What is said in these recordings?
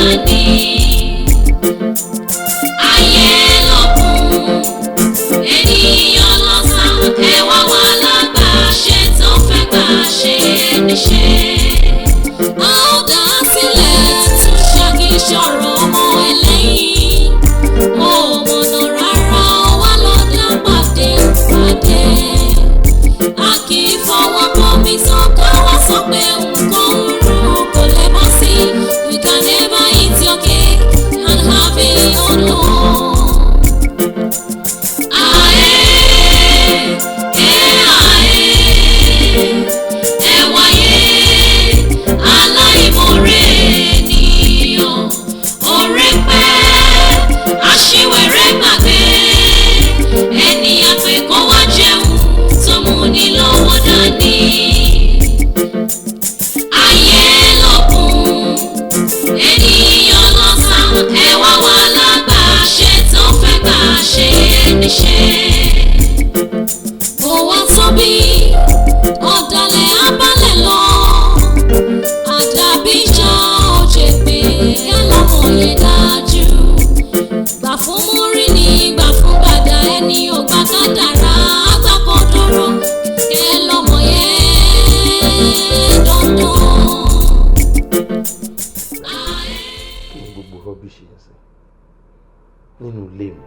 dání. Ayé lọ́kùn, ènìyàn lọ́sàn, ẹ wá wá lágbà ṣe tó fẹ́ gbà ṣe níṣẹ́. A ó dá sílẹ̀ tún ṣàkíṣọ̀rọ̀ ọmọ ẹlẹ́yìn. Ó mọ̀nà rárá wá lọ́dá pàdé. A kì í fọwọ́ bọ́ mi tán ká wá sọ pé nǹkan rú kò lè bọ́ sí. You can never eat your cake and have it your own. Ẹ wáyé aláìmoore ènìyàn, oore pẹ́ aṣiwèrè gbàgbé, ẹni àpè kó wá jẹun tó mú ní lọ́wọ́ dání. Ayé lọ́kùn, ènìyàn lọ́sàn, ẹ wá wá lágbà ṣe tó fẹ́ gbà ṣe níṣẹ́. Ó wá tóbi ọ̀dàlẹ̀ abálẹ̀ lọ, àdàbí ìjà òjè pé ẹlọ́mọ yẹn dájú. Gbà fún múrí ní gbà fún gbàdá, ẹni ò gbà kádàrá agbákọ̀dọ̀rọ̀ ẹlọ́mọ yẹn dandan. Kí ni gbogbo rọ́bìṣì yẹn sí nínú ilé mi?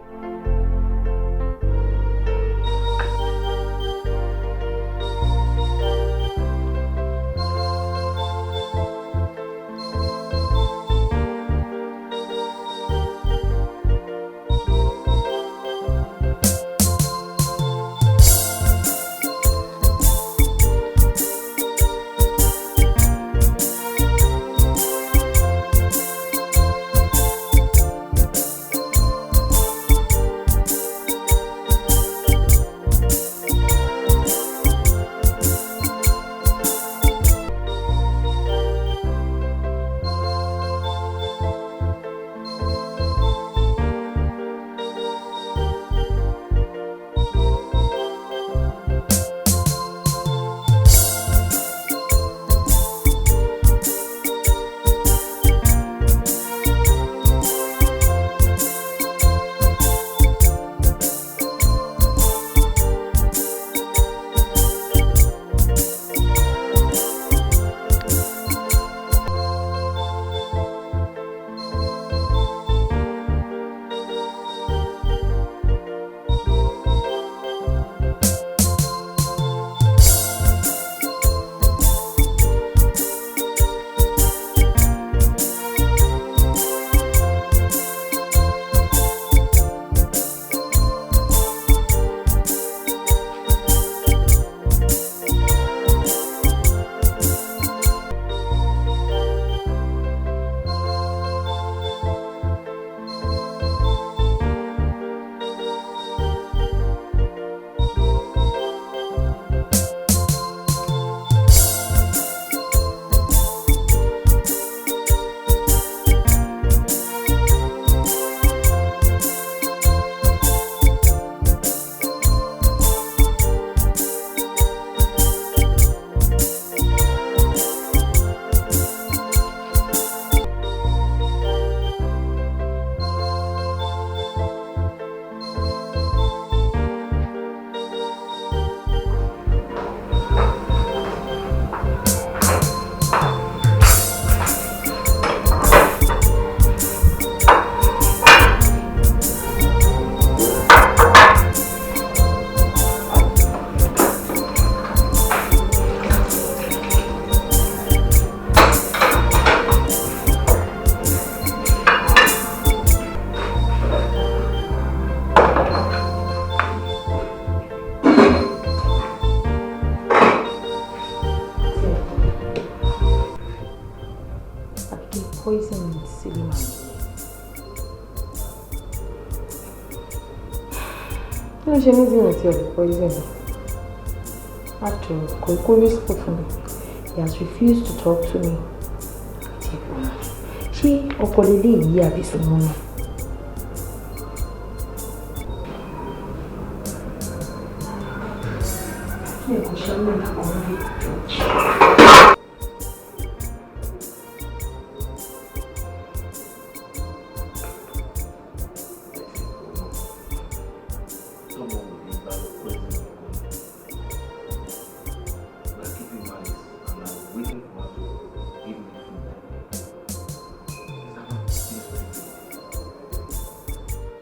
poison silly man. Kí ló ṣe ní ìdíwọ̀n tí ọ̀rẹ́ poison? After all, kò useful for me. He has refused to talk to me. Ṣé ọkọ lélẹ̀ yìí àbí sùnmọ́ náà? Ṣé kò ṣe ní ìkọ̀wé bí?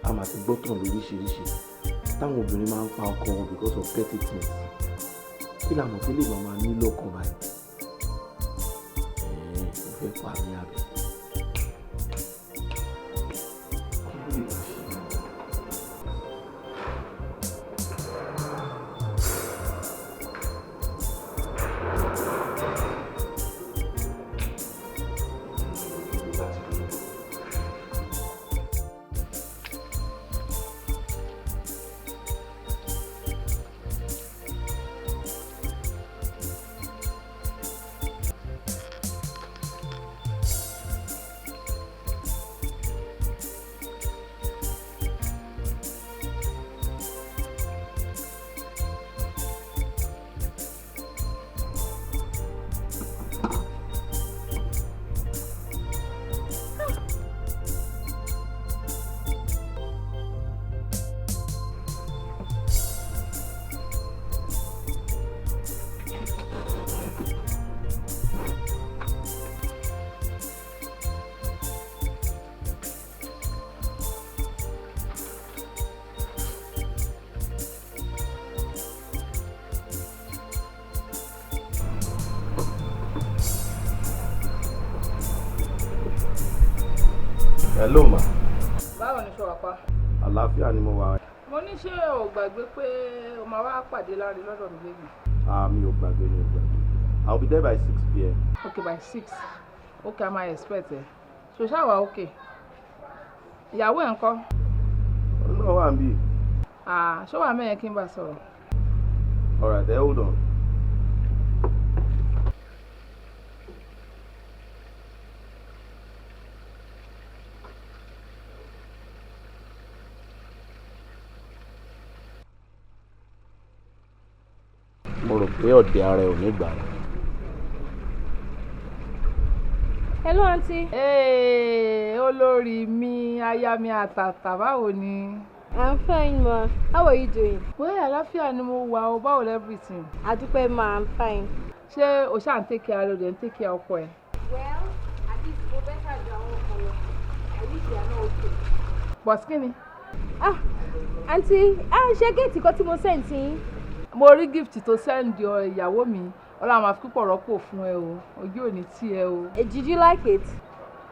a máa ti gbọ́tàn lóríṣiríṣi táwọn obìnrin máa ń pa ọkọ wọn because of petty things. Kí la mọ̀ pé lè máa ní lọ́kàn báyìí? Ó fẹ́ pa mí àbí? Hello ma. Báwo ni ṣọwọ́ pa? Àlàáfíà ni mo wà. Mo ní ṣé o gbàgbé pé o máa wá pàdé láre lọ́dọ̀ mi lẹ́yìn. Mi ò gbàgbé. I'll be there by 6 p.m. Okay, by 6. Okay, I might expect it. So ṣáwa okay. Ìyàwó ẹ̀ ńkọ́? No, wà níbí. Ṣé wàá mẹ́yẹn kí n bá sọ̀rọ̀? All right, hold on. Mo rò pé ọ̀dẹ̀ ara ẹ̀ ò ní gbà. Hello aunty. Olórí mi, aya mi àtàtà, báwo ni? I'm fine ma. How are you doing? Well, àlàáfíà ni mo wà o, báwo everything? Adúpẹ́ ma, I'm fine. Ṣé o ṣáà ń take care lóde, ń take care ọkọ ẹ̀? Well, at least mo better ju àwọn ọkọ lọ. I wish you are not okay. But kí ni? Aunty, ṣé géètì kan tí mo send sí yín? Mo rí gift tó send ìyàwó mi, Ọlọ́run máa fi púpọ̀ rọ́pò fún ẹ o, ojú ò ní tì ẹ o. Did you like it?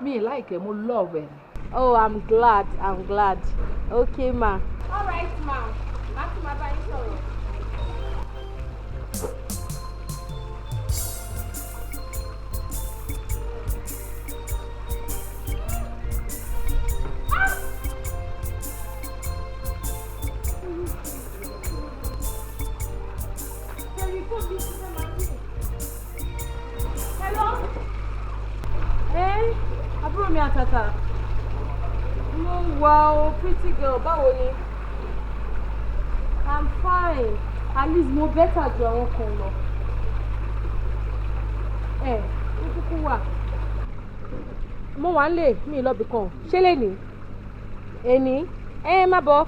Mi like ẹ, mo love ẹ. Oh, I'm glad. Okay ma. All right ma. Má tún máa bá yín sọ̀rọ̀. Hello? Àbúrò mi àtàtà. Mo wà o, pretty girl, báwo ni? I'm fine. At least mo better ju àwọn kan lọ. Mo kúkú wà. Mo wà nílé mi lọ́bì kan. Ṣé lè ní? Èní? Má bọ̀.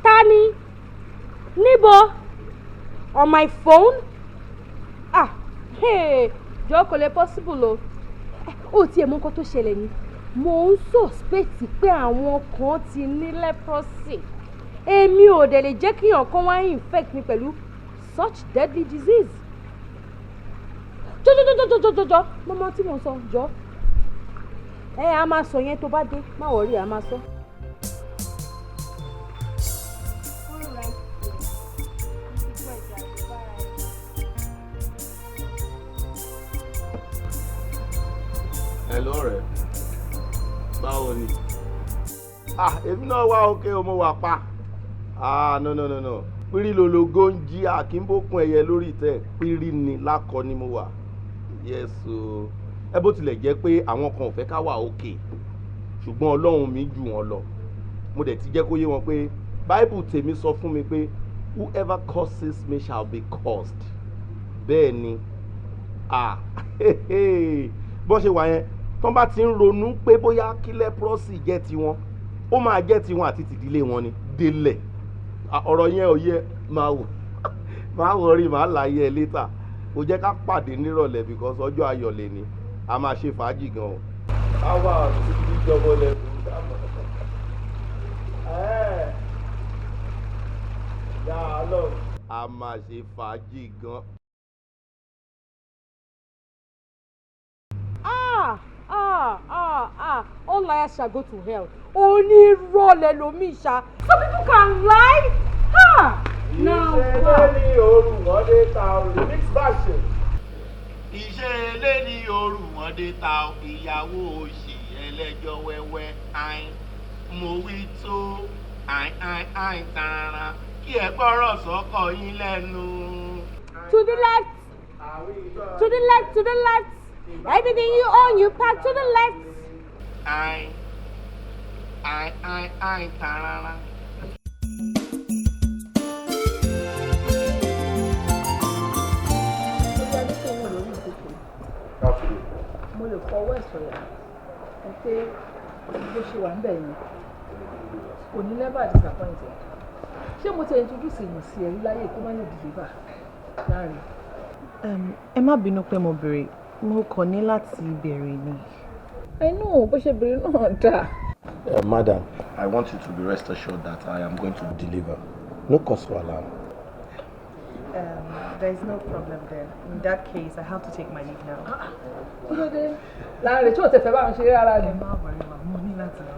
Ta ni? Níbo? On my phone? Jọ kò lè possible o. Ó tiẹ̀ mọ nǹkan tó ṣẹlẹ̀ ni. Mo ń suspect pé àwọn kan ti ní leprosy. Èmi ò dẹ̀ lè jẹ́ kí ọ̀kan wá infect mi pẹ̀lú such deadly disease. Jọ. Mo mọ tí mo sọ jọ. A máa sọ yẹn tó bá dé. Má worry, a máa sọ. Hello rẹ̀. Báwo ni? Èmi náà wá òkè o, mo wà pa. No. Pírí lologo ń jí àkínbókun ẹyẹ lórí ìtẹ́. Pírí ni lákọ ni mo wà. Yes o. Bó tilẹ̀ jẹ́ pé àwọn kan ò fẹ́ ká wà òkè. Ṣùgbọ́n Ọlọ́run mi jù wọ́n lọ. Mo dẹ̀ ti jẹ́ kó yé wọn pé Bible tèmi sọ fún mi pé whoever curses me shall be cursed. Bẹ́ẹ̀ ni. Bó ṣe wà yẹn, tọ́n bá ti ń ronú pé bóyá kí leprosy jẹ́ tiwọn, ó máa jẹ́ tiwọn àti tìdílé wọn ni délẹ̀. Ọ̀rọ̀ yẹn ò yẹ máa wọrí máa láyé ẹ létà. Ó jẹ́ ká pàdé nírọ̀lẹ́ because ọjọ́ ayọ̀ lè ní. A máa ṣe fàájì gan o. Àwa àti ìjọba lẹ́kùn dáàbò. Yà á lọ. A máa ṣe fàájì gan. All liars shall go to hell. Onírọ̀lẹ́ lomi ṣá. Some people can lie. Ìṣẹ̀lẹ̀ ní òru wọ́n dé ta remix version. Ìṣẹ̀lẹ̀ ní òru wọ́n dé ta ìyàwó òṣì ẹlẹ́jọ́ wẹ́wẹ́ ain. Mo wí tó ain tààrà kí ẹ gbọ́rọ̀ sọ́kọ yín lẹ́nu. To the left. To the left, to the left. Everything you own, you pack to the left. Ain tààrà. Mo lè fọwọ́ ẹ̀ sọ̀yà ẹ pé bó ṣe wà ń bẹ̀ yẹn kò ní never disappoint ẹ. Ṣé mo ti introduce èèyàn sí ẹ rí láyé kó má lè deliver láàrin? Ẹ má bínú pé mo béèrè, mo kàn ní láti béèrè ni. I know bó ṣe béèrè náà dáa. Madam, I want you to be rest assured that I am going to deliver. No cause for alarm. There is no problem there. In that case, I have to take my leave now. Kí ló dé? Láàrin tí o ti fẹ́ bá mi ṣeré rárá ni. Ẹ má worry, ma. Mo ní láti lọ.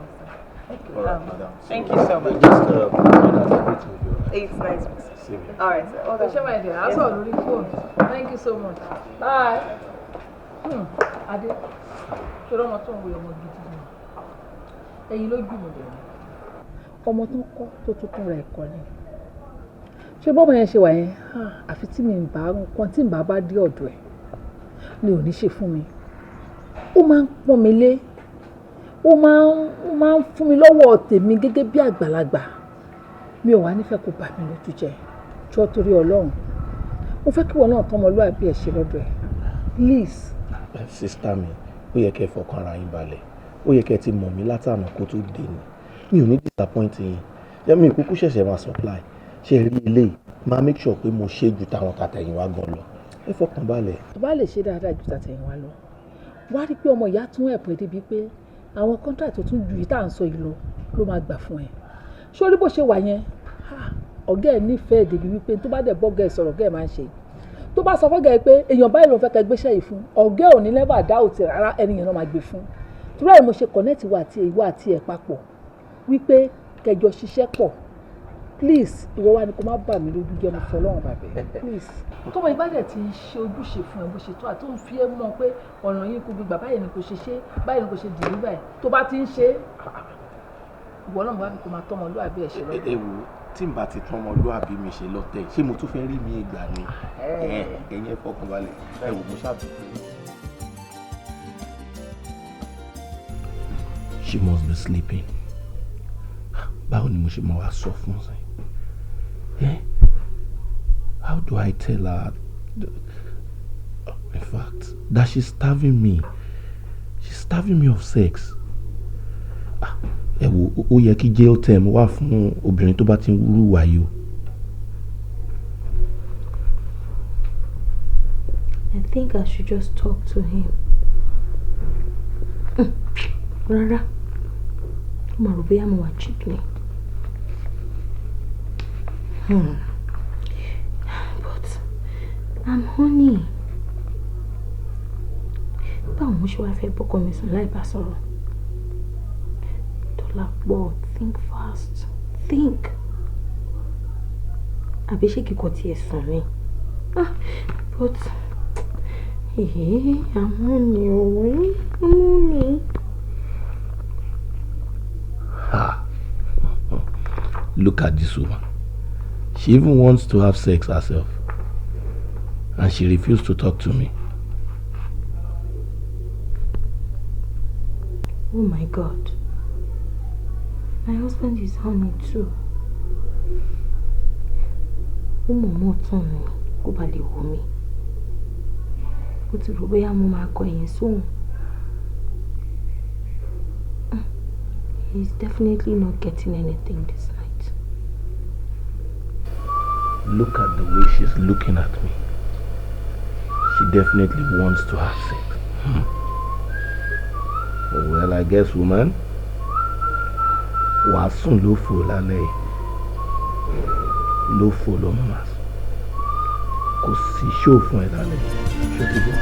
All right, madam. Thank you so much. Just know that everything will be all right. It's nice. Same here. All right, sir. Ọ̀dọ̀ ṣé máa dẹ̀ á sọ̀rọ̀ lórí fóònù. Thank you so much. Bye. Adé, ṣọlá ọmọ tó ń wo ọmọ gidi ni. Ẹyin ló gbìmọ̀ dẹ̀ ni. Ọmọ tó ń kọ́ tó tuntun rẹ̀ kọ́ ni. Ṣé bọ́mọ yẹn ṣe wà yẹn? Àfi tí mi bá nǹkan tí bá dé ọ̀dọ̀ ẹ̀ ni ò ní ṣe fún mi. Ó máa ń pọ́n mi lé. Ó máa ń fún mi lọ́wọ́ tèmi gẹ́gẹ́ bí àgbàlagbà. Mi ò wá nífẹ̀ẹ́ kó bà mí lójú jẹ́. Jọ́ torí Ọlọ́run. Mo fẹ́ kí wọn náà tọ́mọlúwàbí ẹ̀ ṣe lọ́dọ̀ ẹ̀. Please. Sister mi, ó yẹ kẹ́ fọkàn ara yín balẹ̀. Ó yẹ kẹ́ ti mọ̀ mí látànà kó tó dé ni. Mi ò ní disappoint yín. Yẹ́mi ìkúkú ṣẹ̀ṣẹ̀ máa supply. Ṣé rí ilé máa make sure pé mo ṣe ju táwọn tàtẹ̀yìnwá gan lọ. Ẹ fọkàn balẹ̀. Tó bá lè ṣe dáadáa ju tàtẹ̀yìnwá lọ. Wá rí pé ọmọ ìyá tún ẹ̀pọ̀ débi pé àwọn contract tó tún ju yìí tá à ń sọ yìí ló máa gbà fún ẹ. Ṣé orí bó ṣe wà yẹn? Ọ̀gá ẹ̀ nífẹ̀ẹ́ débi wípé tó bá dẹ̀ bọ́gà ẹ̀ sọ̀rọ̀ ọ̀gá ẹ̀ máa ń ṣe. Tó bá sọ fọ́gà ẹ̀ pé èèyàn báyìí ló ń fẹ́ kẹ́ gbéṣẹ́ yìí fún, ọ̀gá ẹ̀ ò ní never doubt rárá ẹnìyẹn náà máa gbé fún. Torí ẹ̀ mo ṣe connect ìwọ àti ẹ̀ papọ̀ wípé kẹjọ ṣiṣẹ́ pọ̀. Please, ìwọ wá ní kó má bà mí lójú jẹ́ mo fọlọ́run bàbẹ́. Please. Tọ́mọ ìbálẹ̀ ti ṣe ojúṣe fún ẹ bó ṣe tó àti tó ń fi ẹ́ mọ̀ pé ọ̀nà yìí kò gbígbà báyìí ni kò ṣe ṣe báyìí ni kò ṣe dìrí báyìí. Tó bá ti ń ṣe ìwọ náà mo wá ní kó máa tọ́mọlúwàbí ẹ̀ ṣe lọ́dọ̀. Ẹ wo tí n bá ti tọ́mọlúwàbí mi ṣe lọ́tẹ̀ ṣé mo tún fẹ́ rí mi ìgbà ni? Ẹ̀yin ẹ fọkàn balẹ̀. Ẹ wò mo ṣàbùkù. She must be sleeping. Báwo ni mo ṣe máa wá sọ fún ṣe? How do I tell her? In fact, that she's starving me. She's starving me of sex. Ẹ wo, ó yẹ kí jail term wà fún obìnrin tó bá ti ń wúrú wáyé o. I think I should just talk to him. Rárá, ó máa rò bóyá mo wà cheap ni. But I'm honey. Báwo mo ṣe wá fẹ́ bọ́kọ mi sùn láì bá sọ̀rọ̀? Dọ́lápọ̀, think fast. Think. Àbí ṣé kíkọ tiẹ̀ sùn ni? But I'm honey, I'm honey. Look at this woman. She even wants to have sex herself. And she refused to talk to me. Oh my God. My husband is honey too. Ó mọ̀ mọ́ tán ni kó ba lè wò mí. Ó ti rò bóyá mo máa kọ ẹ̀yìn sóhun. He's definitely not getting anything this night. Look at the way she's looking at me. She definitely wants to have sex. Well, I guess, woman, wàá sùn lófo lálẹ́ yìí lófo ló máa sùn kò sí ṣó fún ẹ lálẹ́ ṣó ti bọ́.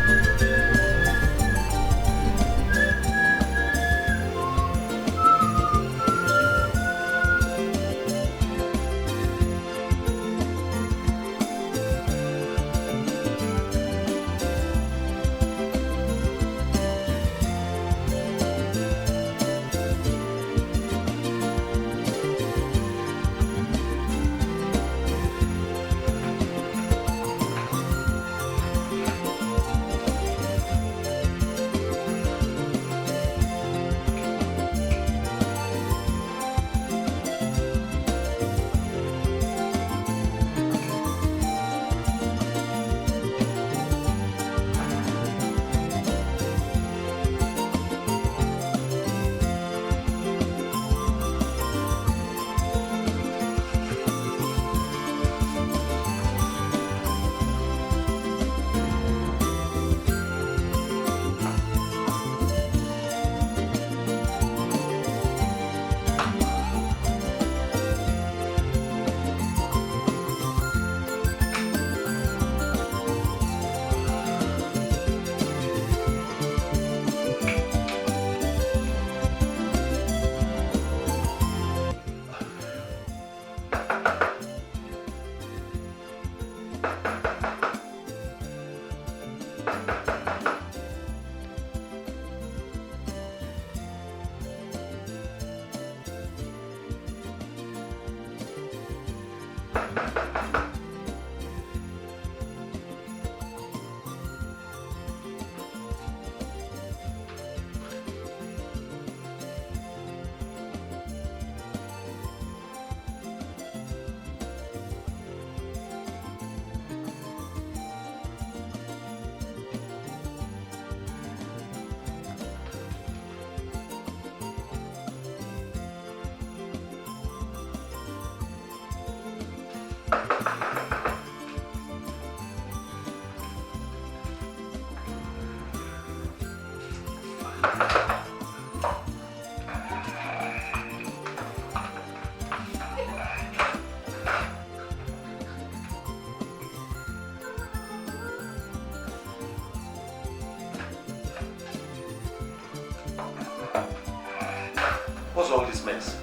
What's all this mess?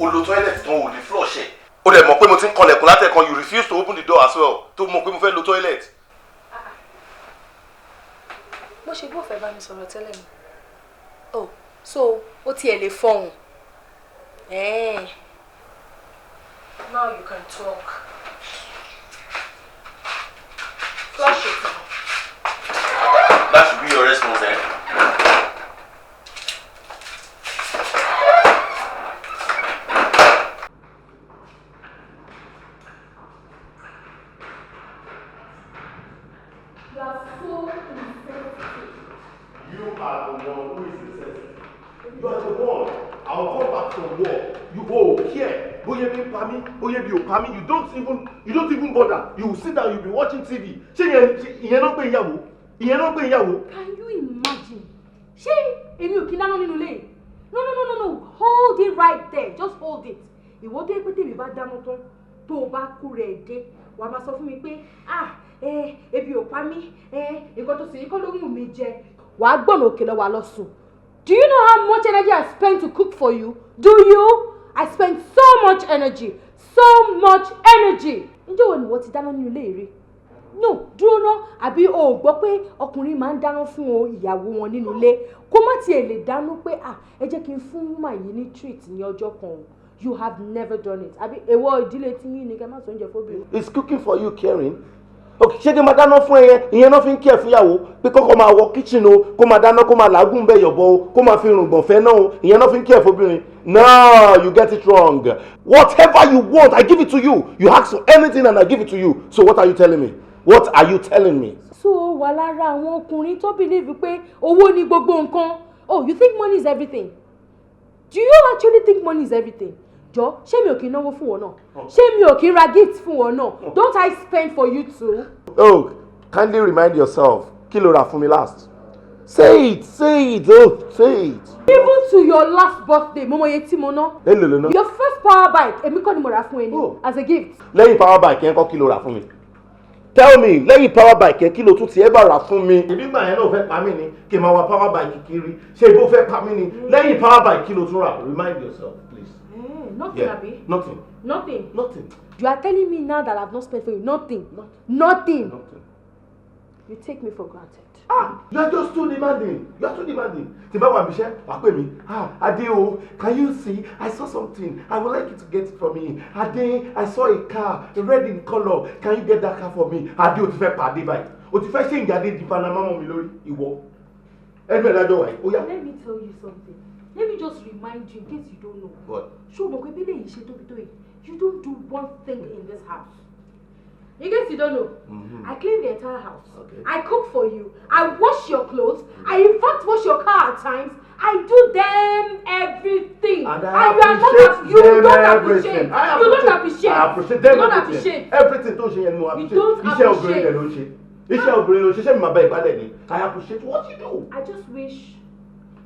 O lo toilet tán o lè flush ẹ̀. O dẹ̀ mọ̀ pé mo ti ń kanlẹ̀kùn látẹ̀kan, you refuse to open the door as well. Tó mọ̀ pé mo fẹ́ lo toilet. Bó ṣe gbọ́ fẹ́ bá mi sọ̀rọ̀ tẹ́lẹ̀ mi. Oh, so ó tiẹ̀ lè fọhùn. Now you can talk. Flush it. That should be your response, eh? You don't even bother. You sit down, you'll be watching TV. Ìyẹn náà pé ìyàwó. Can you imagine? Ṣé èmi ò kí dáná nínú ilé? No. Hold it right there. Just hold it. Ìwọ tó yẹ pé tèmi bá dáná tán tó o bá kú rẹ̀ dé. Wàá máa sọ fún mi pé ebi ò pa mí. Nǹkan tó sì yí kọ́ ló mú mi jẹ. Wàá gbọ̀nà òkè lọ wà lọ sùn. Do you know how much energy I spent to cook for you? Do you? I spent so much energy. Ǹjẹ́ wo ni wọ́n ti dáná nínú ilé rí? No, dúró ná, àbí o gbọ́ pé ọkùnrin máa ń dáná fún ìyàwó wọn nínú ilé kó má tiẹ̀ lè dáná pé ẹ jẹ́ kí n fún woman yìí ní treat ní ọjọ́ kan. You have never done it. Àbí èwo ìdílé tí yín ni kẹ́ má sọ oúnjẹ fóbìnrin. It's cooking for you, caring. Okay, ṣé kí n máa dáná fún ẹyẹ ìyẹn náà fi ń kí ẹ fúnyàwó pé kọ́kọ́ máa wọ kitchen o kó máa dáná kó máa làágùn bẹ́ẹ̀ yọ̀bọ o kó máa fi rùngbọ̀n fẹ́ náà o ìyẹn náà fi ń kí ẹ fóbìnrin. No, you get it wrong. Whatever you want, I give it to you. You ask for anything and I give it to you. So what are you telling me? What are you telling me? So wà lára àwọn ọkùnrin tó believe pé owó ni gbogbo nǹkan. Oh, you think money is everything? Do you actually think money is everything? Jọ, ṣé mi ò kí náwó fún wọn náà? Ṣé mi ò kí ra gift fún wọn náà? Don't I spend for you too? Oh, kindly remind yourself. Kí ló rà fún mi last? Say it. Oh, say it. Even to your last birthday, Momo Yeti Mono. Hello. Your first power bike, èmi kọ́ ni mo rà fún ẹni as a gift. Lẹ́yìn power bike yẹn kọ́ kí ló rà fún mi. Tell me, lẹ́yìn power bike yẹn kí ló tún ti ẹ bá rà fún mi. Ìbí gbà yẹn náà fẹ́ pa mí ni kí n máa wa power bike kiri. Ṣé ibo fẹ́ pa mí ni? Lẹ́yìn power bike kí ló tún rà? Remind yourself, please. Nothing, Abi. Nothing. You are telling me now that I've not spent for you nothing. You take me for granted. You are just too demanding. Tiba wa bishe, akwe mi. Adeo, can you see? I saw something. I would like you to get it for me. Ade, I saw a car, red in color. Can you get that car for me? Adeo, ti fẹ́ pàdé báyìí. O ti fẹ́ ṣe ìyáde di Panama mọ́ mi lórí ìwọ. Ẹgbẹ́ ìdájọ́ wa yìí. Ó yá. Let me tell you something. Let me just remind you in case you don't know. What? Ṣé o mọ̀ pé bílẹ̀ yìí ṣe tóbi tó yìí? You don't do one thing in this house. In case you don't know, I clean the entire house. Okay. I cook for you. I wash your clothes. I in fact wash your car at times. I do them everything. And you are not you don't appreciate. You don't appreciate. I appreciate them. You don't appreciate. Everything tó ṣe yẹn no appreciate. You don't appreciate. Iṣẹ́ obìnrin ló ṣe. Iṣẹ́ obìnrin ló ṣe. Ṣé mi máa bá ìpàdé ni? I appreciate what you do. I just wish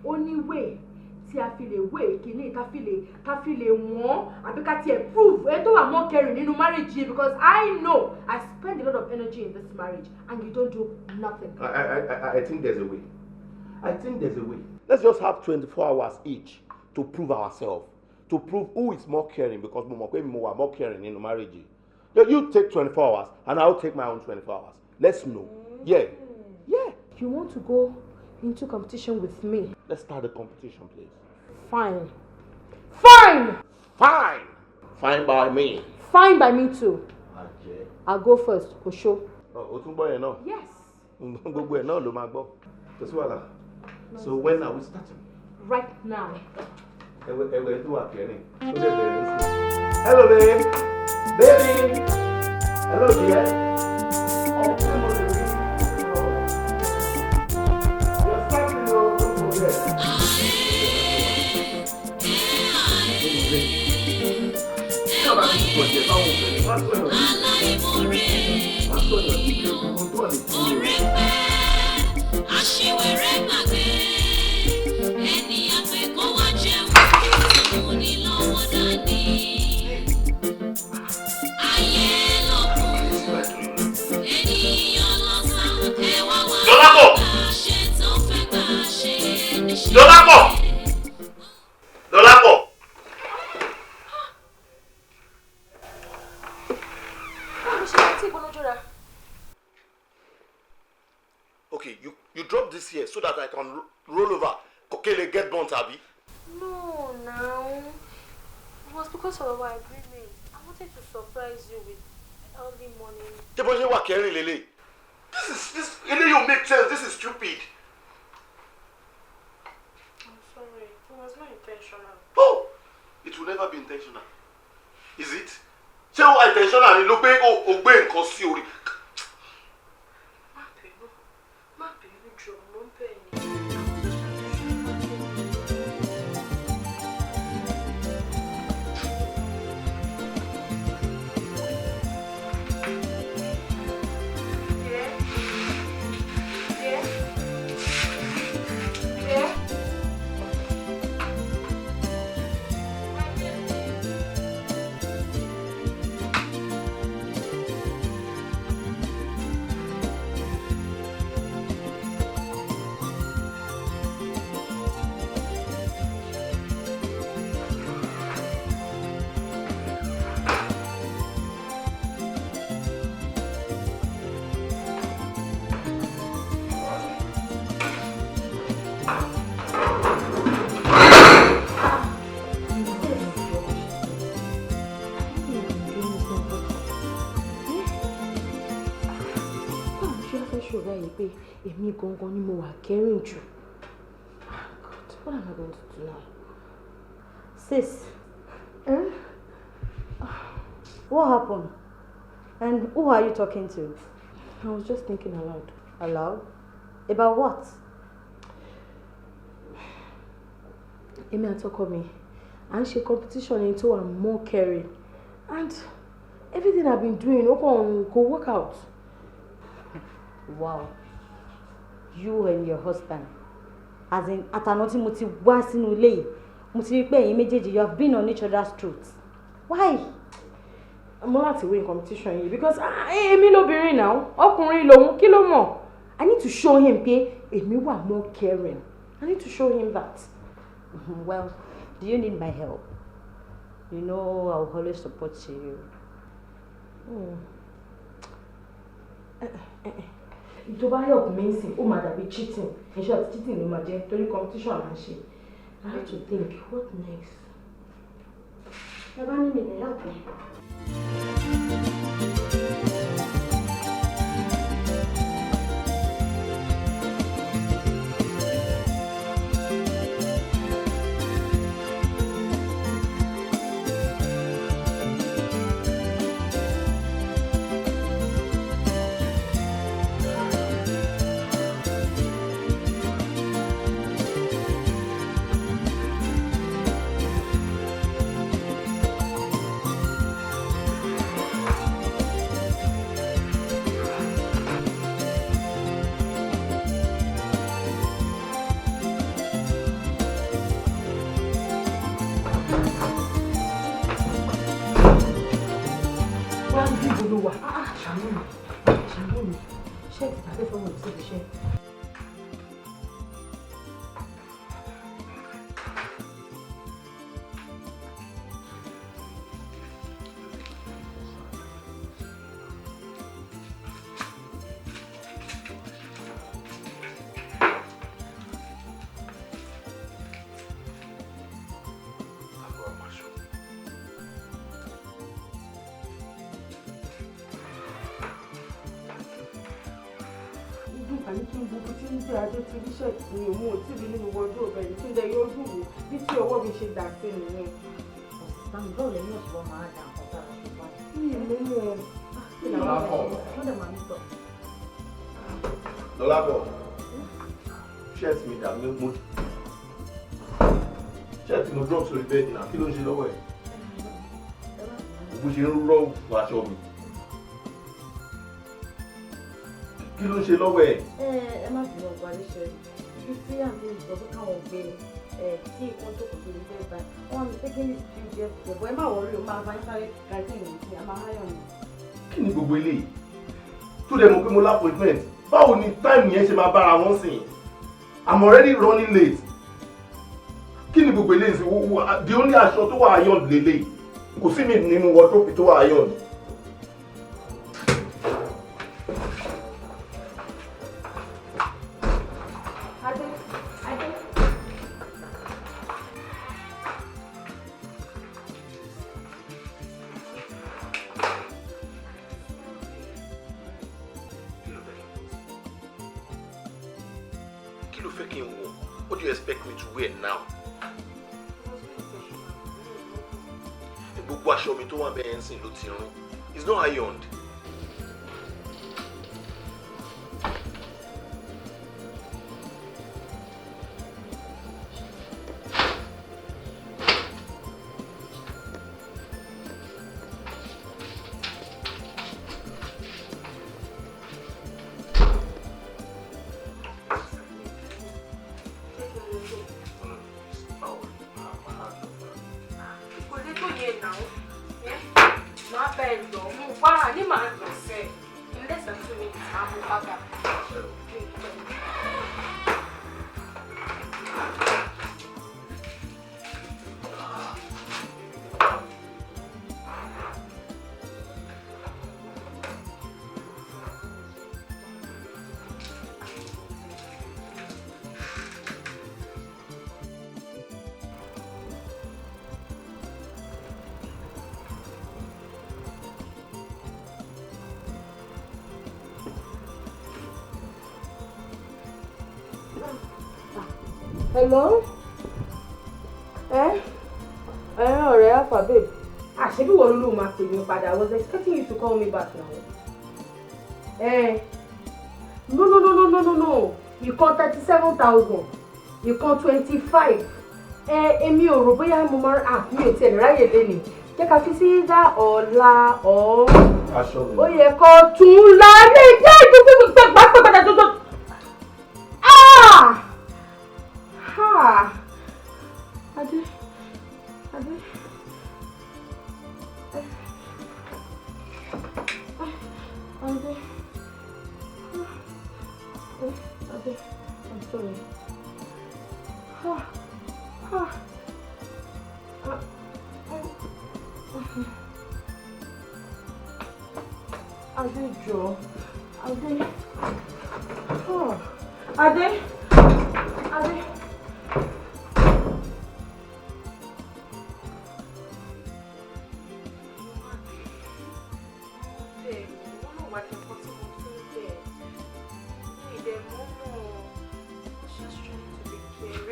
only way tí a fi lè wé kíní ká fi lè wọ́n àbí ká tiẹ̀ prove ẹ tó wà more caring nínú marriage yìí because I know I spend a lot of energy in this marriage and you don't do nothing. I think there's a way. Let's just have 24 hours each to prove ourselves, to prove who is more caring because mo mọ̀ pé mo wà more caring nínú marriage yìí. You take 24 hours and I'll take my own 24 hours. Let's know. Yeah. You want to go into competition with me? Let's start the competition, please. Fine by me. Fine by me too. Okay. I'll go first. For sure. O tún gbọ́ yẹn náà. Yes. Gbogbo ẹ̀ náà ló máa gbọ́. Kò sí wàhálà. So when are we starting? Right now. Ẹ̀wẹ̀ tó wà kẹrin. Ó dẹ̀ bẹ̀rẹ̀ sí. Hello babe. Baby. Hello dear. You're starting your progress. Aṣiwèrè gbàgbé ẹni àpèkọ́ wá jẹun òun ní lọ́wọ́ dání. Ayé lọ́kùn ènìyàn lọ́sàn ẹ̀wá wá gbà ṣe tó fẹ́ gbà ṣe níṣẹ́. Dọ́lápọ̀. Okay, you drop this here so that I can roll over. Kokele get burnt, Abi. No, it was because of our agreement. I wanted to surprise you with early morning. This you make sense. This is stupid. I'm sorry. It was not intentional. Oh, it will never be intentional. Is it? Ṣé o wà intentional ni ló gbé o gbé nǹkan sí orí? Má bínú jọ, mo ń bẹ̀ yín. Pé èmi gangan ni mo wà kẹrin jù. God, what am I going to do now? Sis, what happened? And who are you talking to? I was just thinking aloud. Aloud? About what? Èmi àtọkọ mi, à ń ṣe competition ẹni tó wà more caring. And everything I've been doing, ó kàn kò work out. Wow. You and your husband. as in àtàná tí mo ti wá sínú ilé yìí mo ti rí pé ẹ̀yin méjèèjì you have been on each other's throats. Why? Mo láti win competition yìí because èmi lóbìnrin náà ọkùnrin lòun kí ló mọ̀. I need to show him pé èmi wà more caring. I need to show him that. Well, do you need my help? You know I will always support you. Ìjọba help me sìn ó máa dàbí cheating. In short, cheating ló máa jẹ́ torí competition là ń ṣe. I have to think what next. Ẹ bá ní mi lè help me. Adé ti ríṣẹ́ ní òun ò tí ì nínú wardrobe ẹ̀yìn tí ń dẹ yóò dùn wò bí tí ọwọ́ mi ṣe dà sí nìyẹn. Ọ̀sán báwo lẹ́yìn ọ̀ṣọ́ máa dà nǹkan sára ṣùgbọ́n. Mi ò mú ẹ. Lọ́lápọ̀, shirt mi dà mí mú. Shirt mo drop sórí bẹ́ẹ̀dì náà, kí ló ń ṣe lọ́wọ́ ẹ̀? Bó ṣe ń rọ́ aṣọ mi. Kí ló ń ṣe lọ́wọ́ ẹ̀? Ẹ má bínú ọgbà léṣe ibi tí àǹtí ìjọ pé káwọn gbé kí ikán tó kò tó lè fẹ́ bá wọn ní pé kí ní ti jẹ ẹ̀bọ̀ ẹ má wọrí o máa bá ń sáré gàdín ìrìn tí a máa háyọ̀ ni. Kí ni gbogbo eléyìí? Tó dẹ̀ mọ̀ pé mo lápọ̀ìpẹ́ǹt. Báwo ni táìmù yẹn ṣe máa bára wọn sìn? I'm already running late. Kí ni gbogbo eléyìí sí? The only aṣọ tó wà iron lélẹ̀. Kò sí mi nínú wardrobe tó wà iron. What do you expect me to wear now? Gbogbo aṣọ mi tó wà bẹ́ẹ̀ ń sìn ló ti rún. It's not ironed. Hello? Ọ̀rẹ́ Alpha babe. Ṣebí wọ́n ló máa pè mí padà. I was expecting you to call me back now. No. You call 37,000. You call 25. Èmi ò rò bóyá mo máa mi ò tiẹ̀ ráyè lẹ́nu. Jẹ́ ká fi sí dá ọ̀la ọ̀. Ó yẹ kó tún la lè jẹ́ ìdúgbò pàápàá tó. Adé jọ̀ọ́. Adé. Adé. Adé.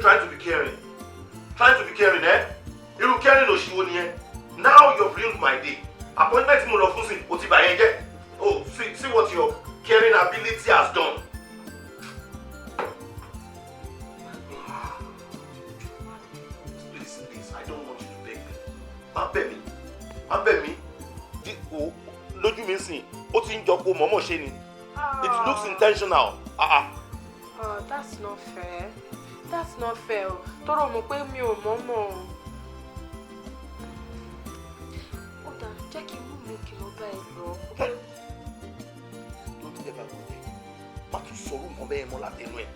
Trying to be caring. Trying to be caring, eh? You caring Oshiwo niyen. Now you've ruined my day. Appointment mo lọ fún sin, ó ti bà yẹn jẹ́. Oh, see what your caring ability has done. Please, I don't want you to beg me. Má bẹ̀ mí. Lójú mi sìn, ó ti ń jọ pé mọ̀mọ́ ṣe ni. It looks intentional. That's not fair. That's not fair. Tọ́rọ̀ mọ̀ pé mi ò mọ̀. Ó dà, jẹ́ kí n mú mi kìlọ̀ bá ẹ lọ. Don't ever go there. Má tún sọ̀rọ̀ nǹkan bẹ́ẹ̀ mọ́ látẹnu ẹ̀.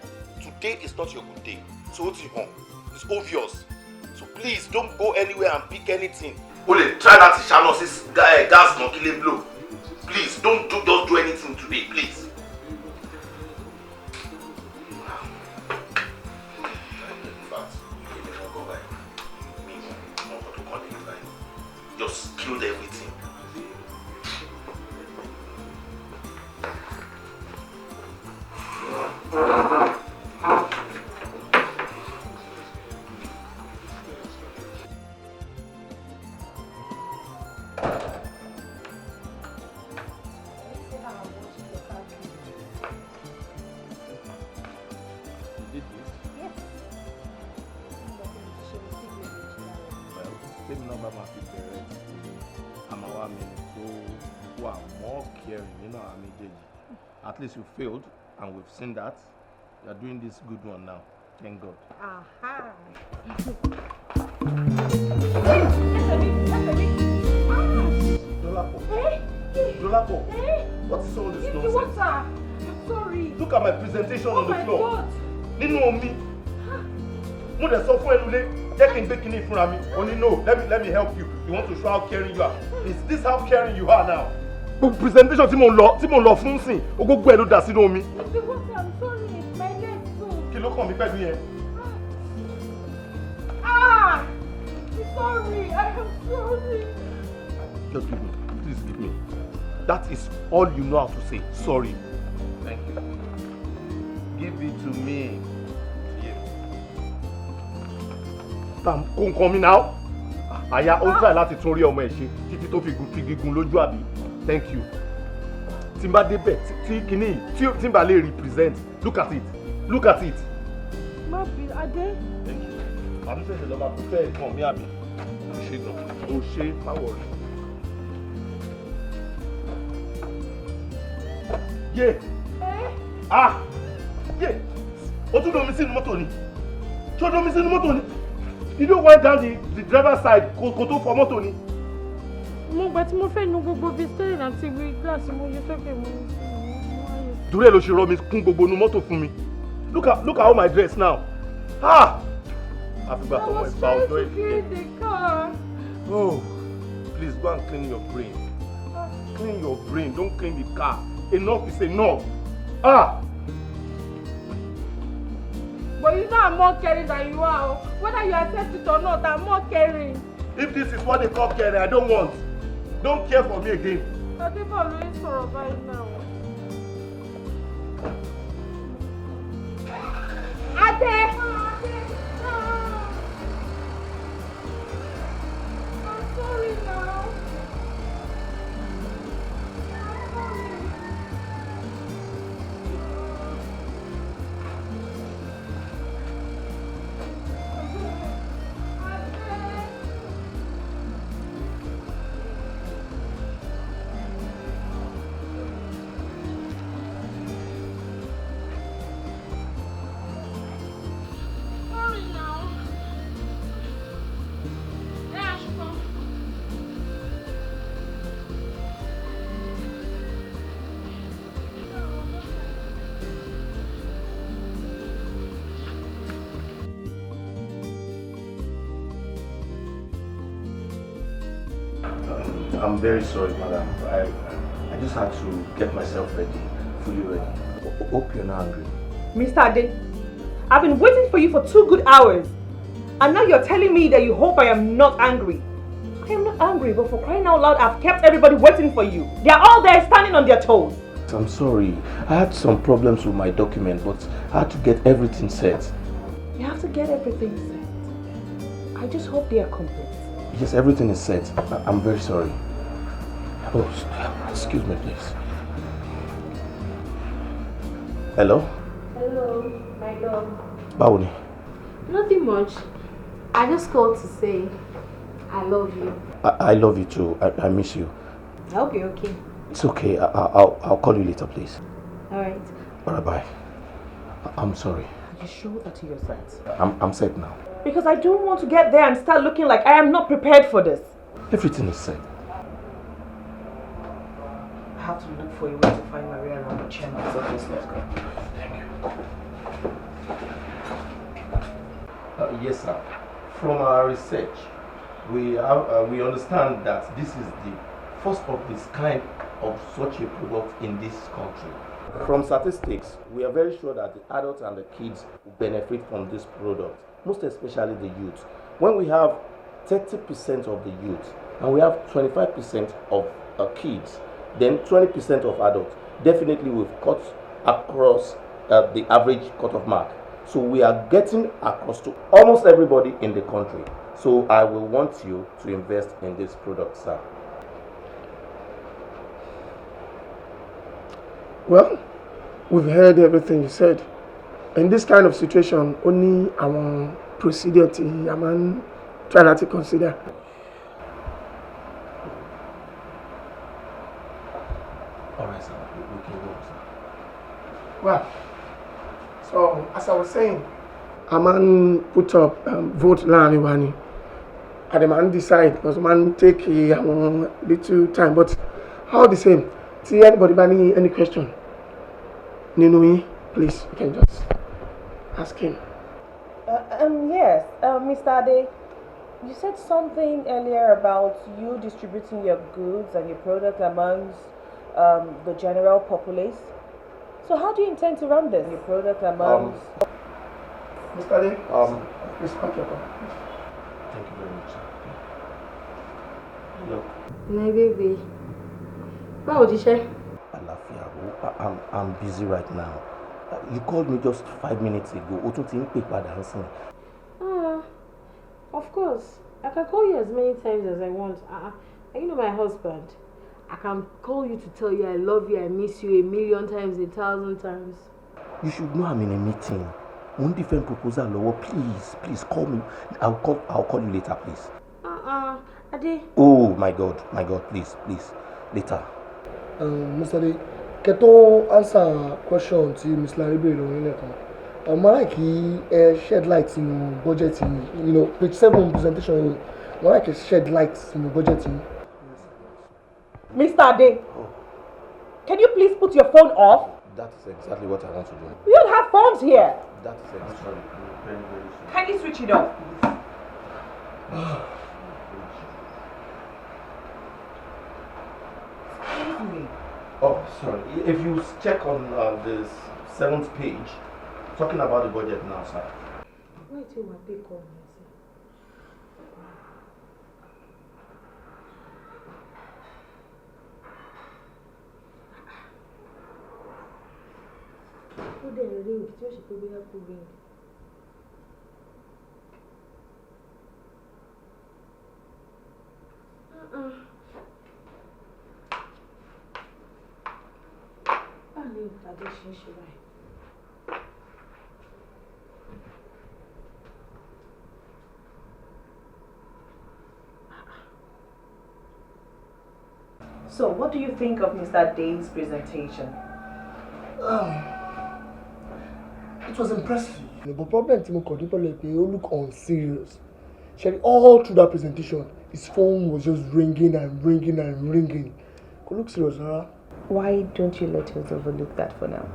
Today is not your good day. So ó ti hàn. It's obvious. So please don't go anywhere and pick anything. O lè try láti ṣáná sí gas náà kí lè blow. Please just do anything today, please. Just killed everything. At least you failed, and we've seen that. You are doing this good one now. Thank God. Aha. Dolapo, what is all this nonsense? Water. I'm sorry. Look at my presentation on the floor. Oh my God. Nínú omi. Mo dẹ̀ sọ fún ẹnulé, jẹ́ kí n gbé kíní fúnra mi. Only no, let me help you. You want to show how caring you are. Is this how caring you are now? Presentation tí mo lọ fún sìn, gbogbo ẹ̀ ló dà sínú omi. Mr. Water, I'm sorry. It's my leg too. Kí ló kàn mí pẹ̀lú yẹn? I'm sorry. I am sorry. Just give me. Please give me. That is all you know how to say. Sorry. Thank you. Give it to me. Kò kàn mí now. Àyà ó ń try láti tún rí ọmọ ẹ̀ ṣe títí tó fi gígùn lójú àbí. Thank you. Tí n bá débẹ̀ tí kìíní tí n bá lè represent. Look at it. Look at it. Má bí Adé. Thank you. Àbí ṣẹ̀ṣẹ̀ lọ́ba tó fẹ́ kàn mí àbí. O ṣe gan. O ṣe má wọ̀rì. Yé. Yé. O tún domi sínú mọ́tò ni. Ṣé o domi sínú mọ́tò ni? You don't went down the driver's side kò tó fọ mọ́tò ni. Mo gbà tí mo fẹ́ nu gbogbo bíi steering àti ìwé gíláàsì mo yẹ sókè mo wáyé. Dúró ẹ̀ ló ṣe rọ mi kún gbogbo inú mọ́tò fún mi. Look at how my dress now. Àfìgbà tọmọ ẹ̀ bá ọjọ́ ẹ̀. Oh, please go and clean your brain. Clean your brain, don't clean the car. Enough is enough. But you know I'm more caring than you are. Whether you accept it or not, I'm more caring. If this is what they call caring, I don't want. Don't care for me again. I think I'll always survive now. Ade! I'm sorry now. I'm very sorry, madam. I just had to get myself ready, fully ready. Hope you're not angry. Mr. Ade, I've been waiting for you for 2 good hours. And now you're telling me that you hope I am not angry. I am not angry, but for crying out loud, I've kept everybody waiting for you. They are all there standing on their toes. I'm sorry. I had some problems with my document, but I had to get everything set. You have to get everything set. I just hope they are complete. Yes, everything is set. I'm very sorry. Oh, excuse me, please. Hello? Hello, my love. Bawoni? Nothing much. I just called to say I love you. I love you too. I miss you. I hope you're okay. It's okay. I'll call you later, please. Alright. Alright, bye. I'm sorry. Are you sure that you're set? I'm set now. Because I don't want to get there and start looking like I am not prepared for this. Everything is set. I have to look for a way to find Maria around the chairman's office. Let's go. Thank you. Yes, sir. From our research, we understand that this is the first of this kind of such a product in this country. From statistics, we are very sure that the adults and the kids will benefit from this product, most especially the youth. When we have 30% of the youth and we have 25% of kids, then 20% of adults, definitely we've cut across the average cut-off mark. So we are getting across to almost everybody in the country. So I will want you to invest in this product, sir. Well, we've heard everything you said. In this kind of situation, only our procedure to try to consider. Alright, sir. We can go, sir. Well, so as I was saying, a man put up vote line one, and the man decide because man take a little time. But how the same? See anybody any question? Ninui, please, you can just ask him. Yes, Mr. Ade, you said something earlier about you distributing your goods and your product amongst the general populace. So how do you intend to run this? Your product amongst... Mr. Ade, please come here. Thank you very much, sir. Look. My baby. Báwo di iṣẹ́? I'm busy right now. You called me just 5 minutes ago. O tún ti ń pè padà nsìn. Of course. I can call you as many times as I want. You know my husband. I can call you to tell you I love you, I miss you 1,000,000 times, 1,000 times. You should know I'm in a meeting. One different proposal, Lola. Please call me. I'll call you later, please. Ade. Oh my God, please, later. Mr. Ade, can you answer question to Ms. Laribe on like he shed light in budgeting, page 7 presentation, like he shed light in budgeting. Mr. Ade, can you please put your phone off? That is exactly what I want to do. We don't have phones here. That is exactly very soon. Can you switch it off? Excuse me. Oh, sorry. If you check on the 7th page, talking about the budget now, sir. Why do you want to call me? Who did ring? Tí ó ṣe pé bóyá kò ring. Báwo ni ìpàdé ṣe ń ṣe báyìí? So, what do you think of Mr. Dane's presentation? It was impressive. The problem is that he look unserious. All through that presentation, his phone was just ringing and ringing and ringing. He look serious, huh? Why don't you let us overlook that for now?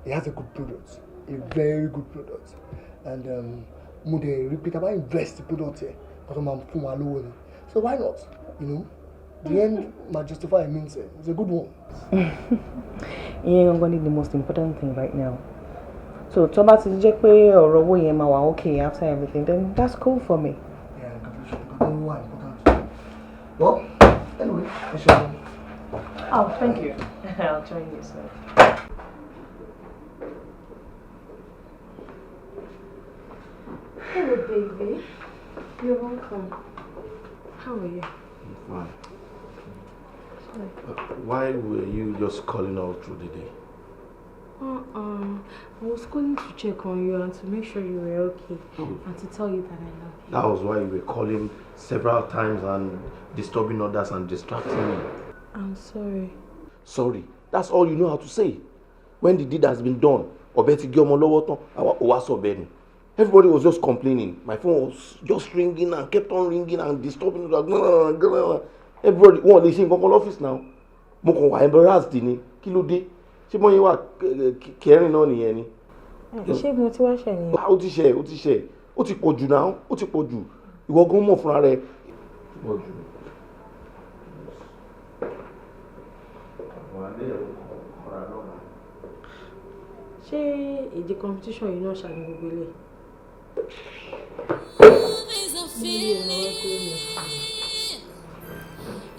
He has a good product, a very good product. And repeat about invest the product here. So why not? You know, the end might justify a means. It's a good one. You're going to need the most important thing right now. So, Thomas is just pay or okay after everything, then that's cool for me. Yeah, important. Well, anyway, I should go. Oh, thank you. I'll join you soon. Hello, baby. You're welcome. How are you? I'm fine. Why were you just calling all through the day? I was calling to check on you and to make sure you were okay and to tell you that I love you. That was why you were calling several times and disturbing others and distracting me. I'm sorry. Sorry. That's all you know how to say. When the deed has been done, everybody was just complaining. My phone was just ringing and kept on ringing and disturbing. Everybody won't listen from office now. Moko embarrassed ni. Kí ló dé? Ṣé mo yín wà kẹrin náà nìyẹn ni? Ṣé mo ti wá ṣe ni? Ó ti ṣe. Ó ti pọ̀ jù náà. Ó ti pọ̀ jù. Ìwọ gan mọ̀ fúnra rẹ̀. Pọ̀ jù. Ṣé ìdí competition yìí náà ṣàní gbogbo ilé?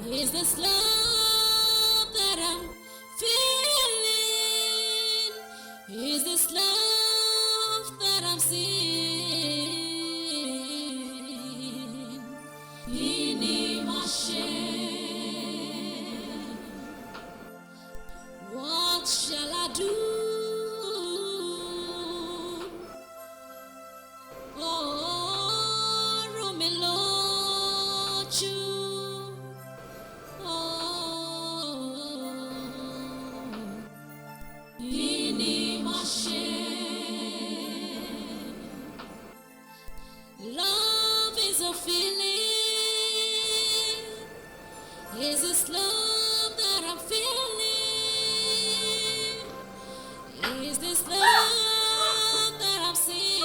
Is this love that I'm feeling? Is this love that I'm seeing? In my shame, what shall I do? Oh, Romelo, love is a feeling. Is this love that I'm feeling? Is this love that I'm seeing?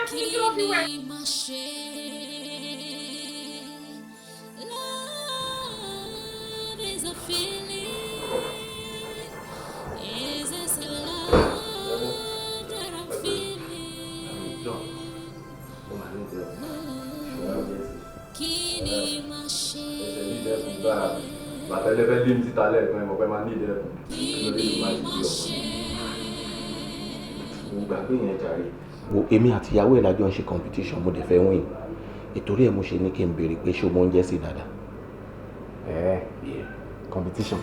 Killing my shame. Love is a feeling. Is this love that I'm feeling? Killing my shame. Killing my shame. Èmi àti ìyàwó ẹ̀ lájọ ń ṣe competition mo dẹ̀ fẹ́ win. Ìtorí ẹ̀ mo ṣe ní kí n béèrè pé ṣé o mọ oúnjẹ sí dáadáa. Competition.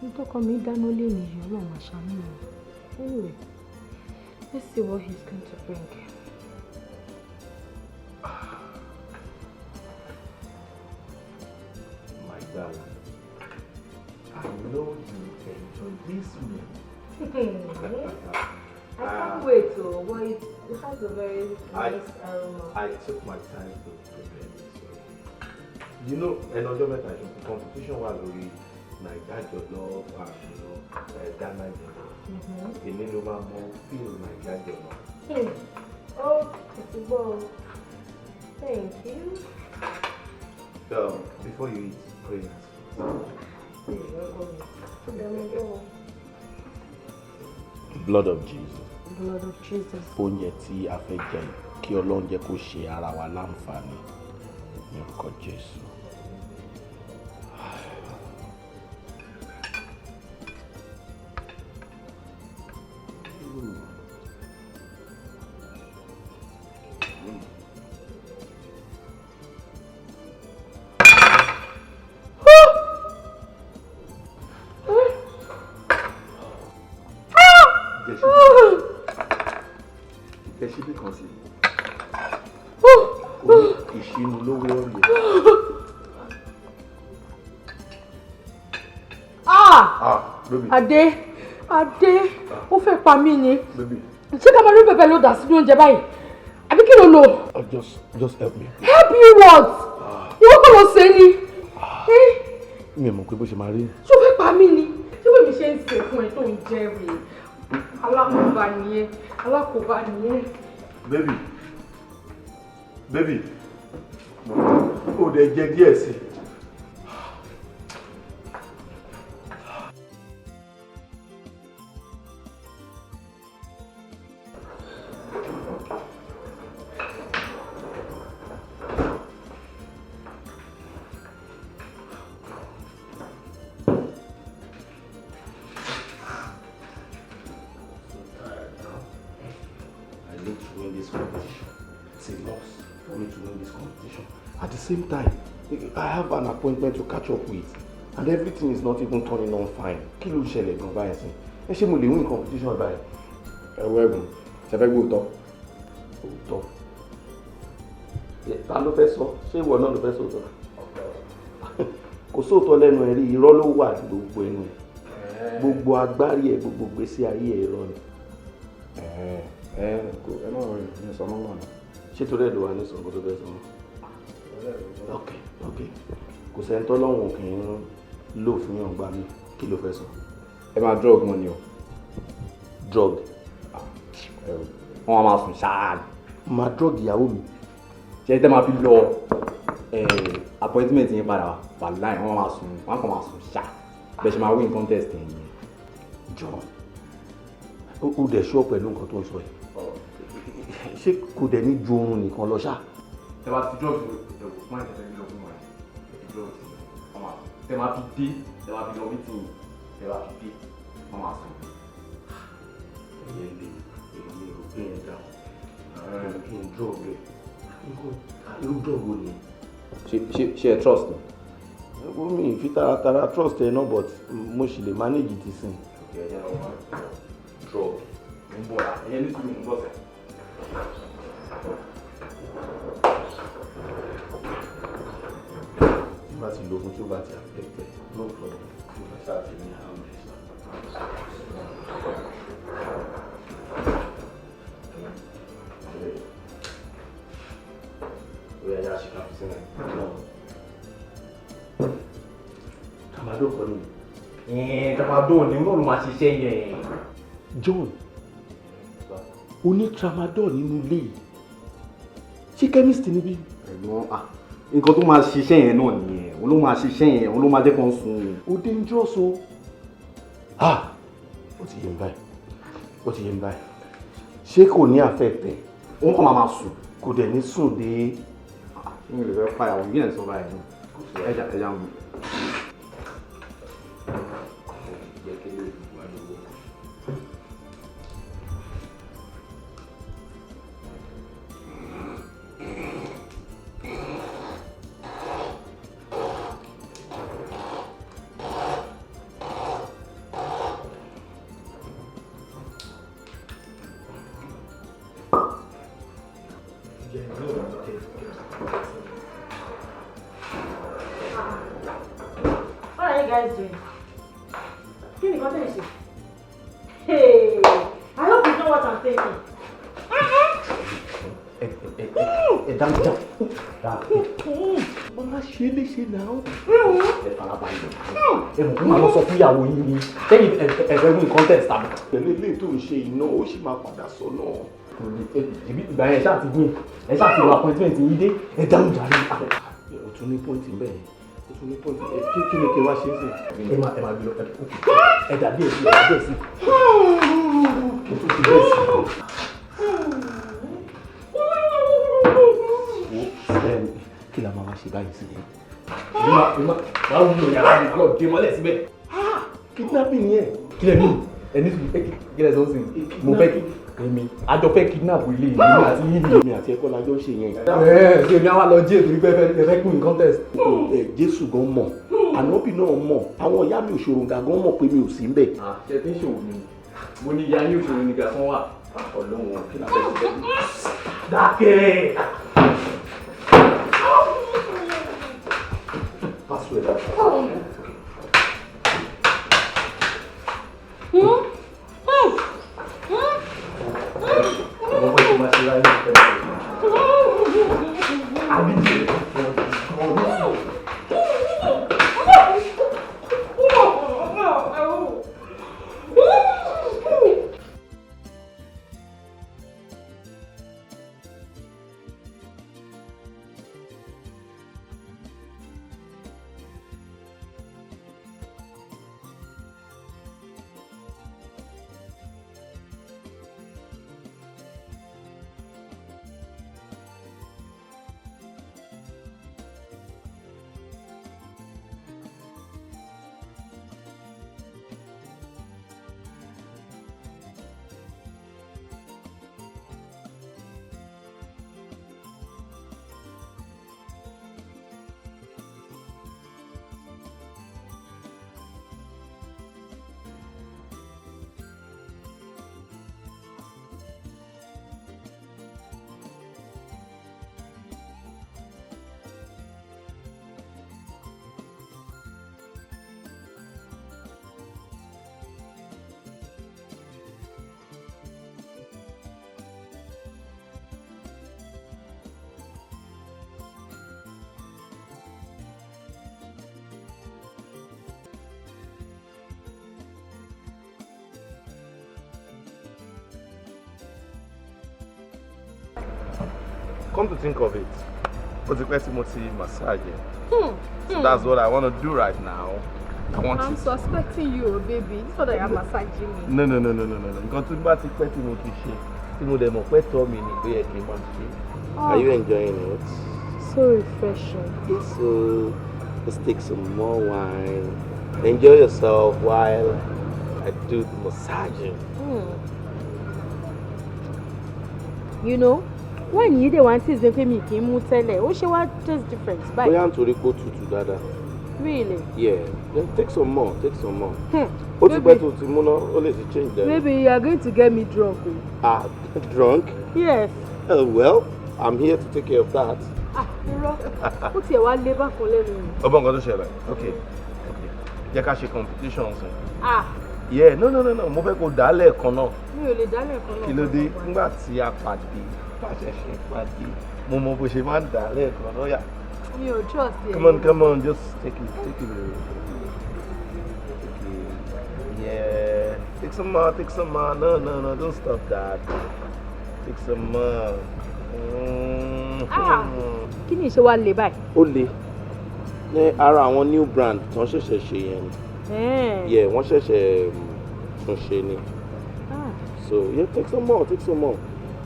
Nítọ́kọ mi dáná lé nìyí Ọlọ́run àṣàmì mi. Anyway, let's see what he's going to bring. My darling, I know you enjoy this meal. I can't wait to boy. It has a very nice aroma. I took my time to prepare this. You know, another method competition was really Naija jollof and Ghana jollof. Èmi ló máa mọ feel Naija jollof. Oh, it's well. Thank you. So before you eat, pray. Blood of Jesus. Blood of Jesus. Oúnjẹ tí a fẹ́ jẹ kí Ọlọ́run jẹ́ kó ṣe ara wa láǹfààní ní orúkọ Jésù. Ìṣíbí kan sí. Ìṣínú lówó ọ̀rẹ́. Adé, ó fẹ́ pa mí ni. Ṣé ká máa rí pẹpẹ ló dà sínú oúnjẹ báyìí? Àbí kí ló lò? Just help me. Help you what? Ìwọ kọ́ ló ṣe ni. mi ò mọ̀ pé bó ṣe máa rí. ṣó fẹ́ pa mí ni ṣé bèmi ṣe ń ṣe fún ẹ tó ń jẹ́ rè alákòóbá nìyẹn alákòóbá nìyẹn. bébì ó dẹ̀ jẹ díẹ̀ sí i. Same time, I have an appointment to catch up with, and everything is not even turning on fine. Kí ló ṣẹlẹ̀ gan báyìí sí? Ẹ ṣé mo lè win competition báyìí? Ẹ̀wọ̀ ẹ̀gùn, ṣe fẹ́ gbé òótọ́. Òótọ́. Ta ló fẹ́ sọ? Ṣé ìwọ náà ló fẹ́ sọ òótọ́? Kò sóòótọ́ lẹ́nu ẹ̀ rí, irọ́ ló wà ní gbogbo ẹnu ẹ̀. Gbogbo agbárí ẹ̀, gbogbo gbèsè ayé ẹ̀ irọ́ ni. Ẹ náà ní sọ mọ́ náà. Ṣé torí ẹ̀ ló wà ní sọ̀rọ̀ tó fẹ́ sọ mọ́? Ok. Kò sẹ́ni tọ́lọ́hún kì í lò fún yàn gbà mí. Kí ló fẹ́ sọ? Ẹ máa drug wọn ni o. Drug? Wọ́n máa sùn ṣáà. Máa drug ìyàwó mi. Ṣé tẹ́ máa fi lọ appointment yẹn padà wà láì wọ́n máa sùn wọ́n kàn máa sùn ṣáà. Bẹ́ẹ̀ ṣe máa win contest yẹn. Jọ ó dẹ̀ ṣọ́ pẹ̀lú nǹkan tó ń sọ yìí. Ṣé kò dẹ̀ ní ju oorun nìkan lọ ṣáà? Tẹ́ bá ti drug fún àìsàn ìlú ọgbọ́n wọn drug ọmọ tẹ́ máa fi dé tẹ́ máa fi lọ meeting tẹ́ máa fi dé wọ́n máa sùn. Ìyẹn lè èmi ò gbé yẹn dáhùn kí n drug ẹ̀ irú drug wo ni? Ṣé ẹ trust ni? Ẹ̀gbọ́n mi fi taratara trust ẹ náà but mo sì lè manage ti sìn. Drug ń bọ̀ ẹ̀yẹ ní sùúrù ń bọ̀ sẹ́. Bá ti lo fún tí ó bá ti àfẹ́fẹ́ no problem tí ó bá ṣáà ti ní àwọn ẹ̀ṣọ́. Ó yẹ ya ṣe kàfi sínú ẹ̀. Tramadol kọ́ ni. Tramadol ni wọ́n ló máa ṣiṣẹ́ yẹn. John, o ní tramadol nínú ilé yìí. Ṣé chemist níbí? Ẹ̀gbọ́n nǹkan tó máa ṣiṣẹ́ yẹn náà nìyẹn òun ló máa ṣiṣẹ́ yẹn òun ló máa jẹ́ kó sùn. Ó dangerous o. Ó ti yé mi báyìí. Ṣé kò ní àfẹ́tẹ̀? Òun kàn máa sùn. Kò dẹ̀ ní sùn dé. Ṣé mi lè fẹ́ pàyàwó bí ẹ̀ ń sọ báyìí náà? Ẹja ń wù. Ìyàwó yín ni sẹ́yìn ẹ̀fẹ́ win contest àbí. Pẹ̀lú ilé tó ń ṣe iná ó sì máa padà sọ náà. Ìgbà yẹn ṣáà ti win ẹ ṣáà ti wọ appointment yín dé ẹ dáhùn jàre. O tún ní pọ́ǹtì ń bẹ̀ yẹn o tún ní pọ́ǹtì kí ni kí wá ṣe é sè. Ẹ máa gbé lọ ẹ dàbí èsì ẹ dàbí èsì. O tún ti bẹ́ẹ̀ sí. Wo kí la máa wá ṣe báyìí sí i. Wàá wúlò yàrá mi lọ dé mọ́lẹ̀ síbẹ̀. Kidnapping yẹn. Kílẹ̀ mi ẹni kílẹ̀ tó ń sìn mo fẹ́ èmi àjọ fẹ́ kidnap ilé ìlú àti yìí. Èmi àti ẹ̀kọ́ la jọ ṣe yẹn. Ṣé èmi àwa lọ jí ètò ìfẹ́ fẹ́ kún contest. Jésù gan mọ̀ ànábì náà mọ̀ àwọn ìyá mi òṣòròǹgà gan mọ̀ pé mi ò sí ńbẹ̀. Ṣé tí ń ṣòwò mi mo ní ìyá ní òṣòro nìkan fún wa. Ọlọ́run kí la fẹ́ ṣe. Dákẹ́. Password. come to think of it, ó ti pẹ́ tí mo ti massage ẹ. So that's what I want to do right now. I'm suspecting you, baby. It's not that you're massaging me. No. Nǹkan tó bá ti pẹ́ tí mo ti ṣe, tí mo dẹ̀ mọ̀ pé tọ́ mi ni pé ẹ kì í máa ṣe. Are you enjoying it? So refreshing. So let's take some more wine. Enjoy yourself while I do the massaging. You know, when you the one is making me kí n mú tẹ́lẹ̀, ó ṣe wá taste different. Bóyá nítorí pé ó tutù dáadáa. Really? Yeah. Take some more. Ó ti pẹ́ tó ti mú náà, ó lè ti change that. Maybe you are going to get me drunk. Drunk? Yes. Well, I'm here to take care of that. Irọ́. Ó tiẹ̀ wá lé bákan lẹ́nu mi. Ọgbọ́n nǹkan tó ṣẹlẹ̀. Okay. Jẹ́ ká ṣe competition ọ̀sán. Yeah, no. Mo fẹ́ kó dálẹ̀ kan náà. Mi ò lè dálẹ̀ kan náà. Kí ló dé? Nígbà tí a pàdé, ṣe pàdé, mo mọ bó ṣe máa ń dálẹ̀ kan náà yà. Mi ò trust you. Come on, just take it. Okay. Yeah. Take some more. No, don't stop that. Take some more. Kí ni ìṣe wa lè báyìí? Ó le. Ní ara àwọn new brand tí wọ́n ṣẹ̀ṣẹ̀ ṣe yẹn ni. Yeah, wọ́n ṣẹ̀ṣẹ̀ tún ṣe ni. So yeah, take some more. Tí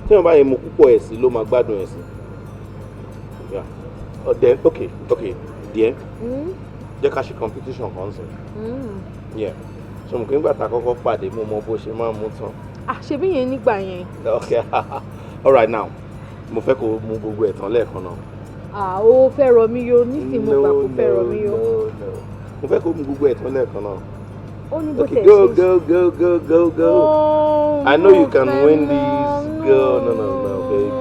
wọ́n bá yẹ mu púpọ̀ ẹ̀ sí ló máa gbádùn ẹ̀ sí. Yeah. Then okay. Dear. Jẹ́ ká ṣe competition kan sọ. Yeah. So mo kí n gbà tá kọ́kọ́ pàdé mo mọ bó ṣe máa mú tán. Ṣebí yẹn nígbà yẹn. Okay. All right now. Mo fẹ́ kó mu gbogbo ẹ̀ tán lẹ́ẹ̀kan náà. Ó fẹ́ rọ mí yó nísìnyí mo gbà kó fẹ́ rọ mí yó. No. Mo fẹ́ kó mu gbogbo ẹ̀ tán lẹ́ẹ̀kan náà. Okay, go. I know you can win this. Go. No, baby.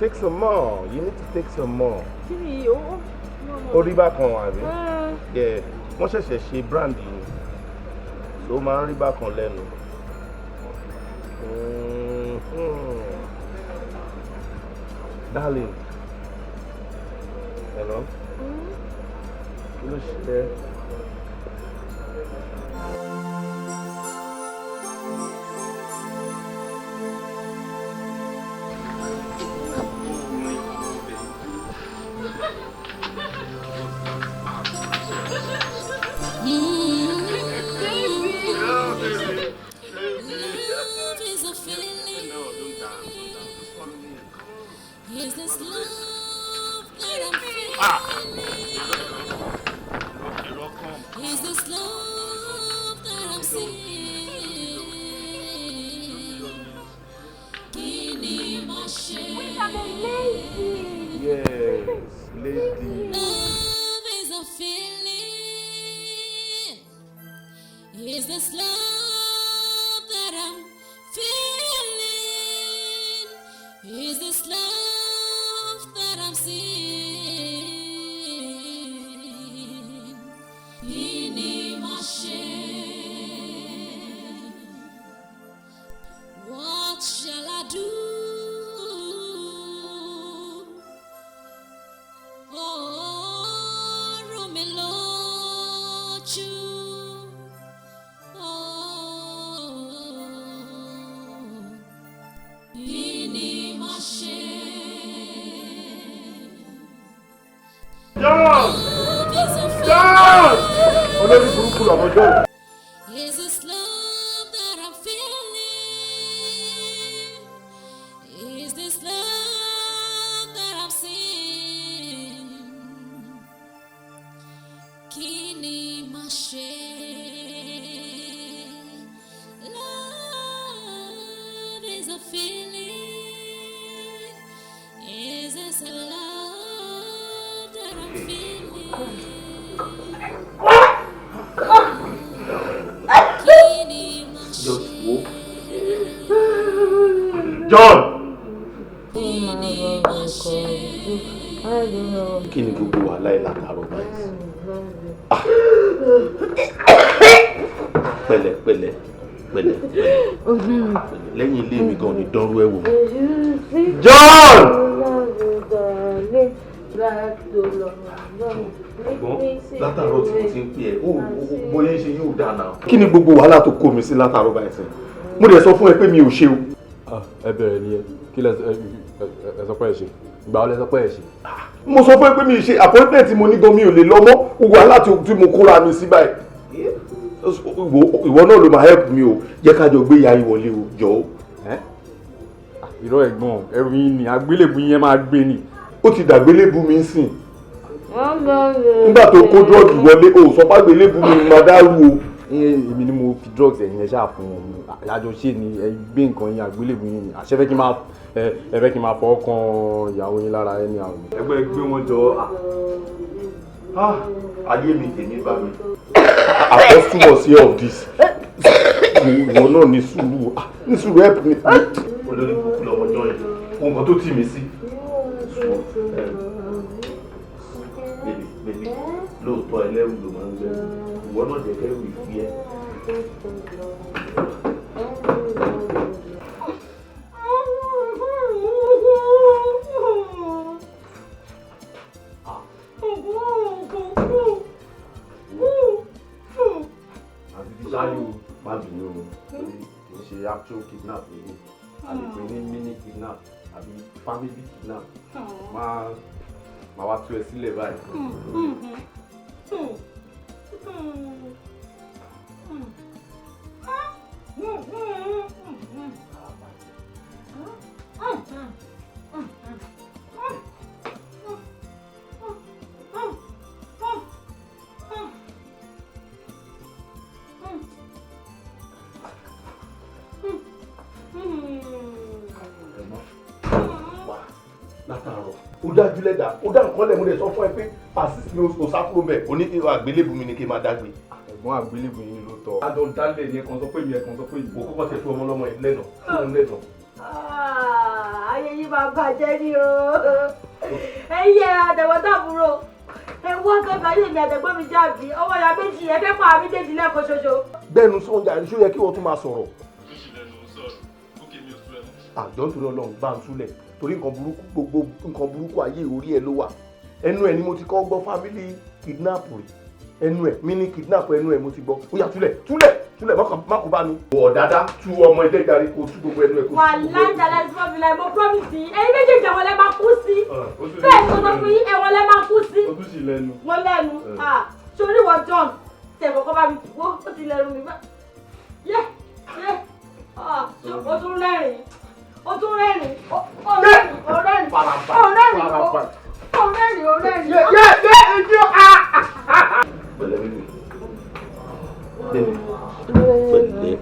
Take some more. You need to take some more. Orí bákan àbí? Yeah. Wọ́n ṣẹ̀ṣẹ̀ ṣe brand yìí. So ó máa ń rí bákan lẹ́nu. Darling. Hello? Kí ló ṣe é? Is this love that I'm feeling? Is this love that I'm seeing? Kini mashe? Yes, lady. Love is a feeling. Is this love that I'm feeling? Is this love that I'm seeing? Kini mashe? What shall I do? Oh, Rumilochu. Oh, Kini mashe? John! Olórí burúkú lọ́mọ John. Is this love that I'm feeling? Is this love that I'm seeing? Kini mashe? Love is a feeling. Is this a love that I'm feeling? Just walk. John! Kí ni gbogbo wàhálà ẹ̀ látàrọ̀ báyìí? Pẹ̀lẹ́. Lẹ́yìn ilé mi gan ni dánrú ẹ̀ wò mí. John! Látàrọ̀ tí mo ti ń pè ẹ́, bóyá ṣe yóò dáná. Kí ni gbogbo wàhálà tó kó mi sí látàrọ̀ báyìí sẹ́yìn? Mo dẹ̀ sọ fún ẹ pé mi ò ṣe o. ẹ bẹ̀rẹ̀ ni ẹ kí lẹ sọ pé ẹ ṣe ìgbà wo lẹ sọ pé ẹ ṣe. mo sọ fún ẹ pé mi ṣe appointment tí mo ní gan mi ò lè lọ mọ́ gbogbo aláàtí tí mo kóra mi sí báyìí ìwọ náà ló máa help mi o jẹ́ ká jọ gbé ìyá yìí wọlé o jọ. irọ́ ẹ̀gbọ́n ẹrù yín ni àgbélébù yín máa gbé ni. ó ti dàgbélébù mi sìn nígbà tó kó drug wọlé o sọ pé àgbélébù mi máa dárú o. èmi ni mo fi drugs ẹ̀yìn ẹ̀ ṣáà fún wọn àjọṣe ni ẹ gbé nǹkan yín àgbélébù yín ni àṣẹ fẹ́ kí n máa fọwọ́ kan ìyàwó yín lára ẹni àwọn. ẹgbẹ́ gbé wọn jọ. ayé mi tèmi bá mi. Apostle was here of this. Ìwọ náà ní sùúrù help me. Olórí kúkú lọ́mọjọ́ yìí ohun kan tó tì mí sí. Bèbí lóòótọ́ ẹlẹ́rù ló máa ń gbẹ ìwọ náà jẹ́ kẹ́rù ìfi ẹ́. ṣáájú má bínú torí kì í ṣe actual kidnap yìí a lè pè ní mini kidnap àbí family kidnap máa wá tú ẹ sílẹ̀ báyìí. Látàárọ̀ ó dájú lẹ́dà ó dá nǹkan lẹ́mú rẹ̀ sọ fún ẹ pé pàṣísì ni o sáfúrò bẹ́ẹ̀ o ní àgbélébù mi ni kí n máa dágbé. ẹ̀gbọ́n àgbélébù yín ló tọ́. adùn dálẹ̀ ni ẹ̀kan sọ pé mi ẹ̀kan sọ pé ìbò kọ́kọ́ tẹ̀ fún ọmọlọ́mọ yìí lẹ́nà fún un lẹ́nà. ayé yìí máa bàjẹ́ ni o ẹyẹ àdẹ̀wọ́dàbúrò ẹ̀wọ́n kankan yìí ni àdẹ̀gbọ́n mi jáde ọmọ ìyá méjì ẹ̀fẹ́ pa àmì méjì lẹ́ẹ̀kan ṣoṣo. bẹ́ẹ̀nu sọ́njà ṣó yẹ kí wọ́n tún máa sọ̀rọ̀. àjọ nítorí Ọlọ́run gbà ń túlẹ̀ torí nǹkan burúkú gbogbo nǹkan burúkú ayé orí ẹ ló wà ẹnu ẹ ni mo ti kọ́ gbọ́ family kidnap rẹ̀ ẹnu ẹ mini kidnap ẹnu ẹ mo ti gbọ́ ó yá túlẹ̀ má kó bá mi. ọ̀dàdá tú ọmọ ẹgbẹ́ ìdarí kó tú gbogbo ẹnu ẹ kó tú. wà lájà láti fọ́ mi láì mo promise yìí ẹ̀yin méjèèjì ẹ̀wọ̀n lẹ máa kú sí bẹ́ẹ̀ ni mo sọ fún yín ẹ̀wọ̀n lẹ máa kú sí. o tún sì lẹ́nu. mo lẹ́nu sórí wọ John tẹ̀ kọ́kọ́ bá mi wó ó ti lẹ́nu mi bá yẹ ó tún rẹ́rìn ó tún rẹ́rìn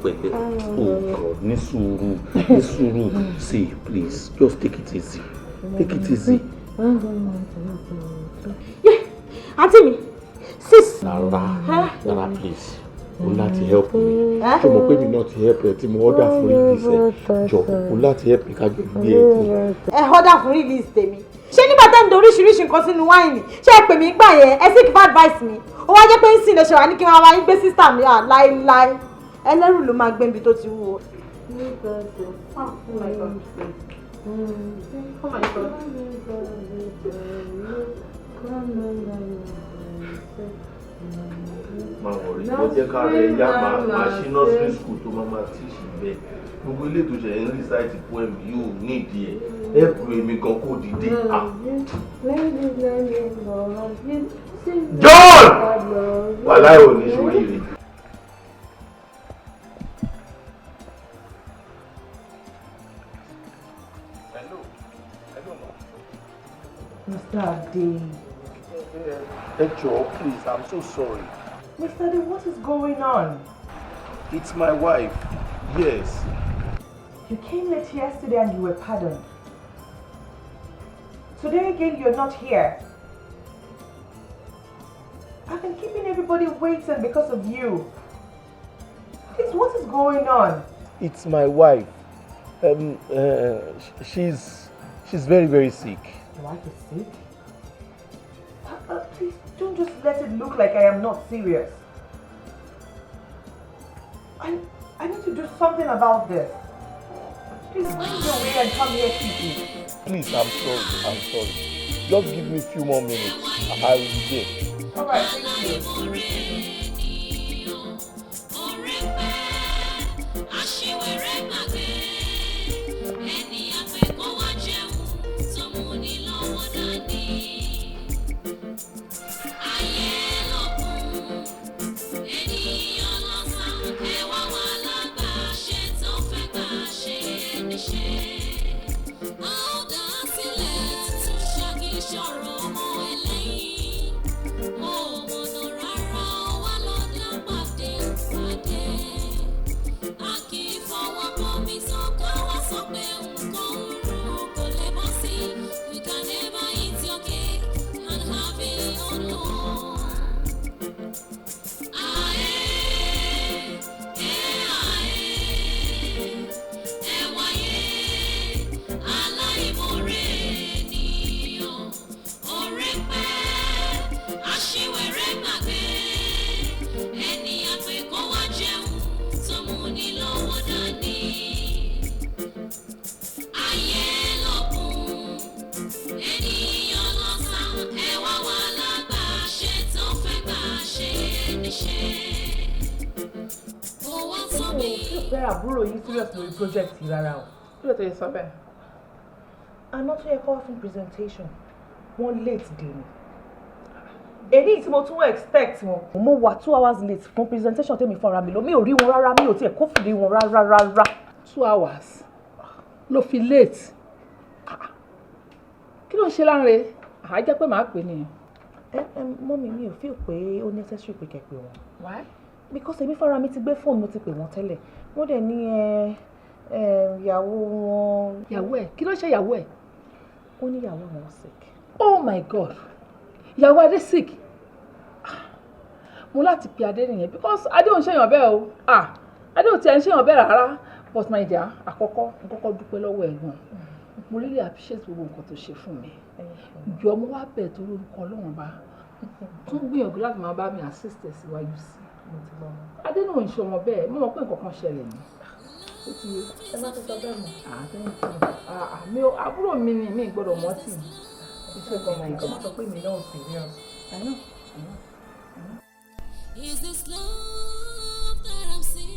pẹ̀lẹ́ oh God ní sùúrù say please just take it easy àǹtí mi sis. Nara please o láti help mi ṣé mo pé mi náà ti help ẹ tí mo order fún release ẹ jọ o láti help mi ká gbé ẹ order fún release tèmi ṣé nígbà tẹ́ ń do oríṣiríṣi nǹkan sínú wáìnì ṣé ẹ pè mí gbà yẹn ẹ sì kí fún advice mi ó wá jẹ́ pé ń sìn lè ṣe wà ní kí wọ́n wá yín gbé sísà mi láéláé ẹlẹ́rù ló máa gbé ibi tó ti wúwo. máa wọ̀rí ló jẹ́ ká rẹ̀ yá máa ṣí nursery school tó máa teach bẹ́ẹ̀ gbogbo ilé tó ṣe ń recite poem yóò ní ìdí ẹ̀ ẹ̀pù èmi gan kò dìde. John wàhálà ò ní sórí rẹ̀. Mr. Ade. Joe, please, I'm so sorry. Mr. Ade, what is going on? It's my wife. Yes. You came late yesterday and you were pardoned. Today again, you're not here. I've been keeping everybody waiting because of you. Please, what is going on? It's my wife. She's very, very sick. Your wife is sick? Please, don't just let it look like I am not serious. I need to do something about this. Please find your way and come here quickly. Please, I'm sorry. Just give me a few more minutes. I will be there. Alright, thank you. pé àbúrò yìí serious lórí project yìí rárá o. Kí ló tó yẹ sọ bẹ́ẹ̀? Àná tó yẹ kó wá fún presentation, wọ́n late dé ni. Èyí tí mo tún expect wọn. Mo wà 2 hours late fún presentation tèmi fúnra mi lọ. Mi ò rí wọn rárá, mi ò tiẹ̀ kófìrí wọn rárá. 2 hours ló fi late. Kí ló ń ṣe láǹre? Àá jẹ́ pé màá pè nìyẹn. Mọ́mí mi ò feel pé ó necessary pé kẹ́ pè wọ́n. Why? Because èmi fúnra mi ti gbé fóònù mo ti pè wọ́n tẹ́lẹ̀. Wọ́n dẹ̀ ní ìyàwó wọn. Ìyàwó ẹ̀? Kí ló ṣe ìyàwó ẹ̀? Ó ní ìyàwó wọn sick. Oh my God! Ìyàwó Adé sick. Mo láti pe Adé nìyẹn because Adé ò ń ṣèyàn bẹ́ẹ̀ o. Adé ò tiẹ̀ ń ṣèyàn bẹ́ẹ̀ rárá. But my dear, àkọ́kọ́ dúpẹ́ lọ́wọ́ ẹ̀ gan. Mo really appreciate gbogbo nǹkan tó ṣe fún mi. Ìjọ mo wá bẹ̀ tó lórúkọ Ọlọ́run bá. Tún gbìyànjú láti máa bá mi assist ẹ̀ síwájú sí. Adé náà ń ṣe ọmọ bẹ́ẹ̀, mo mọ̀ pé nǹkan kan ṣẹlẹ̀ ni. Ó ti yé. Ẹ má ti sọ bẹ́ẹ̀ mọ́. Mi ò àbúrò mi ni mi gbọ́dọ̀ mọ́ tì. Iṣẹ́ kan máa ń gbọ́. Sọ pé mi náà serious. I know. Is this love that I'm seeing?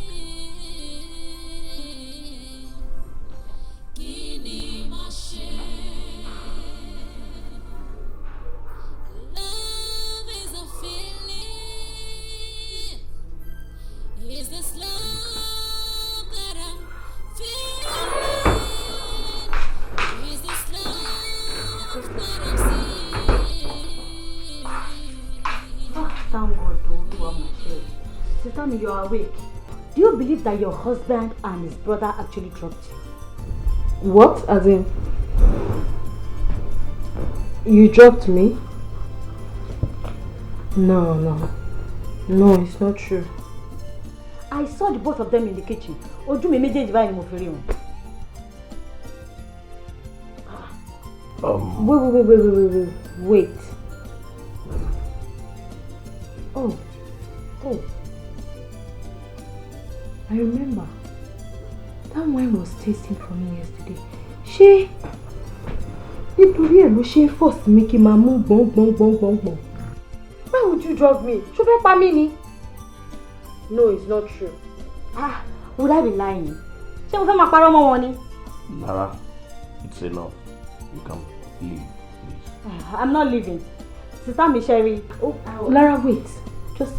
Kí ni màá ṣe? Love is a feeling. Is this love that I'm feeling? Is this love that I'm seeing? Thank God, though, Sister, you are awake. Do you believe that your husband and his brother actually dropped you? What? As in, you dropped me? No, it's not true. I saw the both of them in the kitchen. Ojú mi méjèèjì báyìí ni mo fi rí wọn. Wait. Oh. I remember. That wine was tasting for me yesterday. Ṣé nítorí ẹ̀ ló ṣe ń force mi kí n máa mú gbọ̀ngbọ̀ngbọ̀ngbọ̀ngbọ̀n? Why would you drug me? Ṣó fẹ́ pa mí ni? No, it's not true. Would I be lying? Ṣé mo fẹ́ máa parọ́ mọ́ wọn ni? Lara, it's enough. You can leave, please. I'm not leaving. Sister mi Sherry. Lara, wait. Just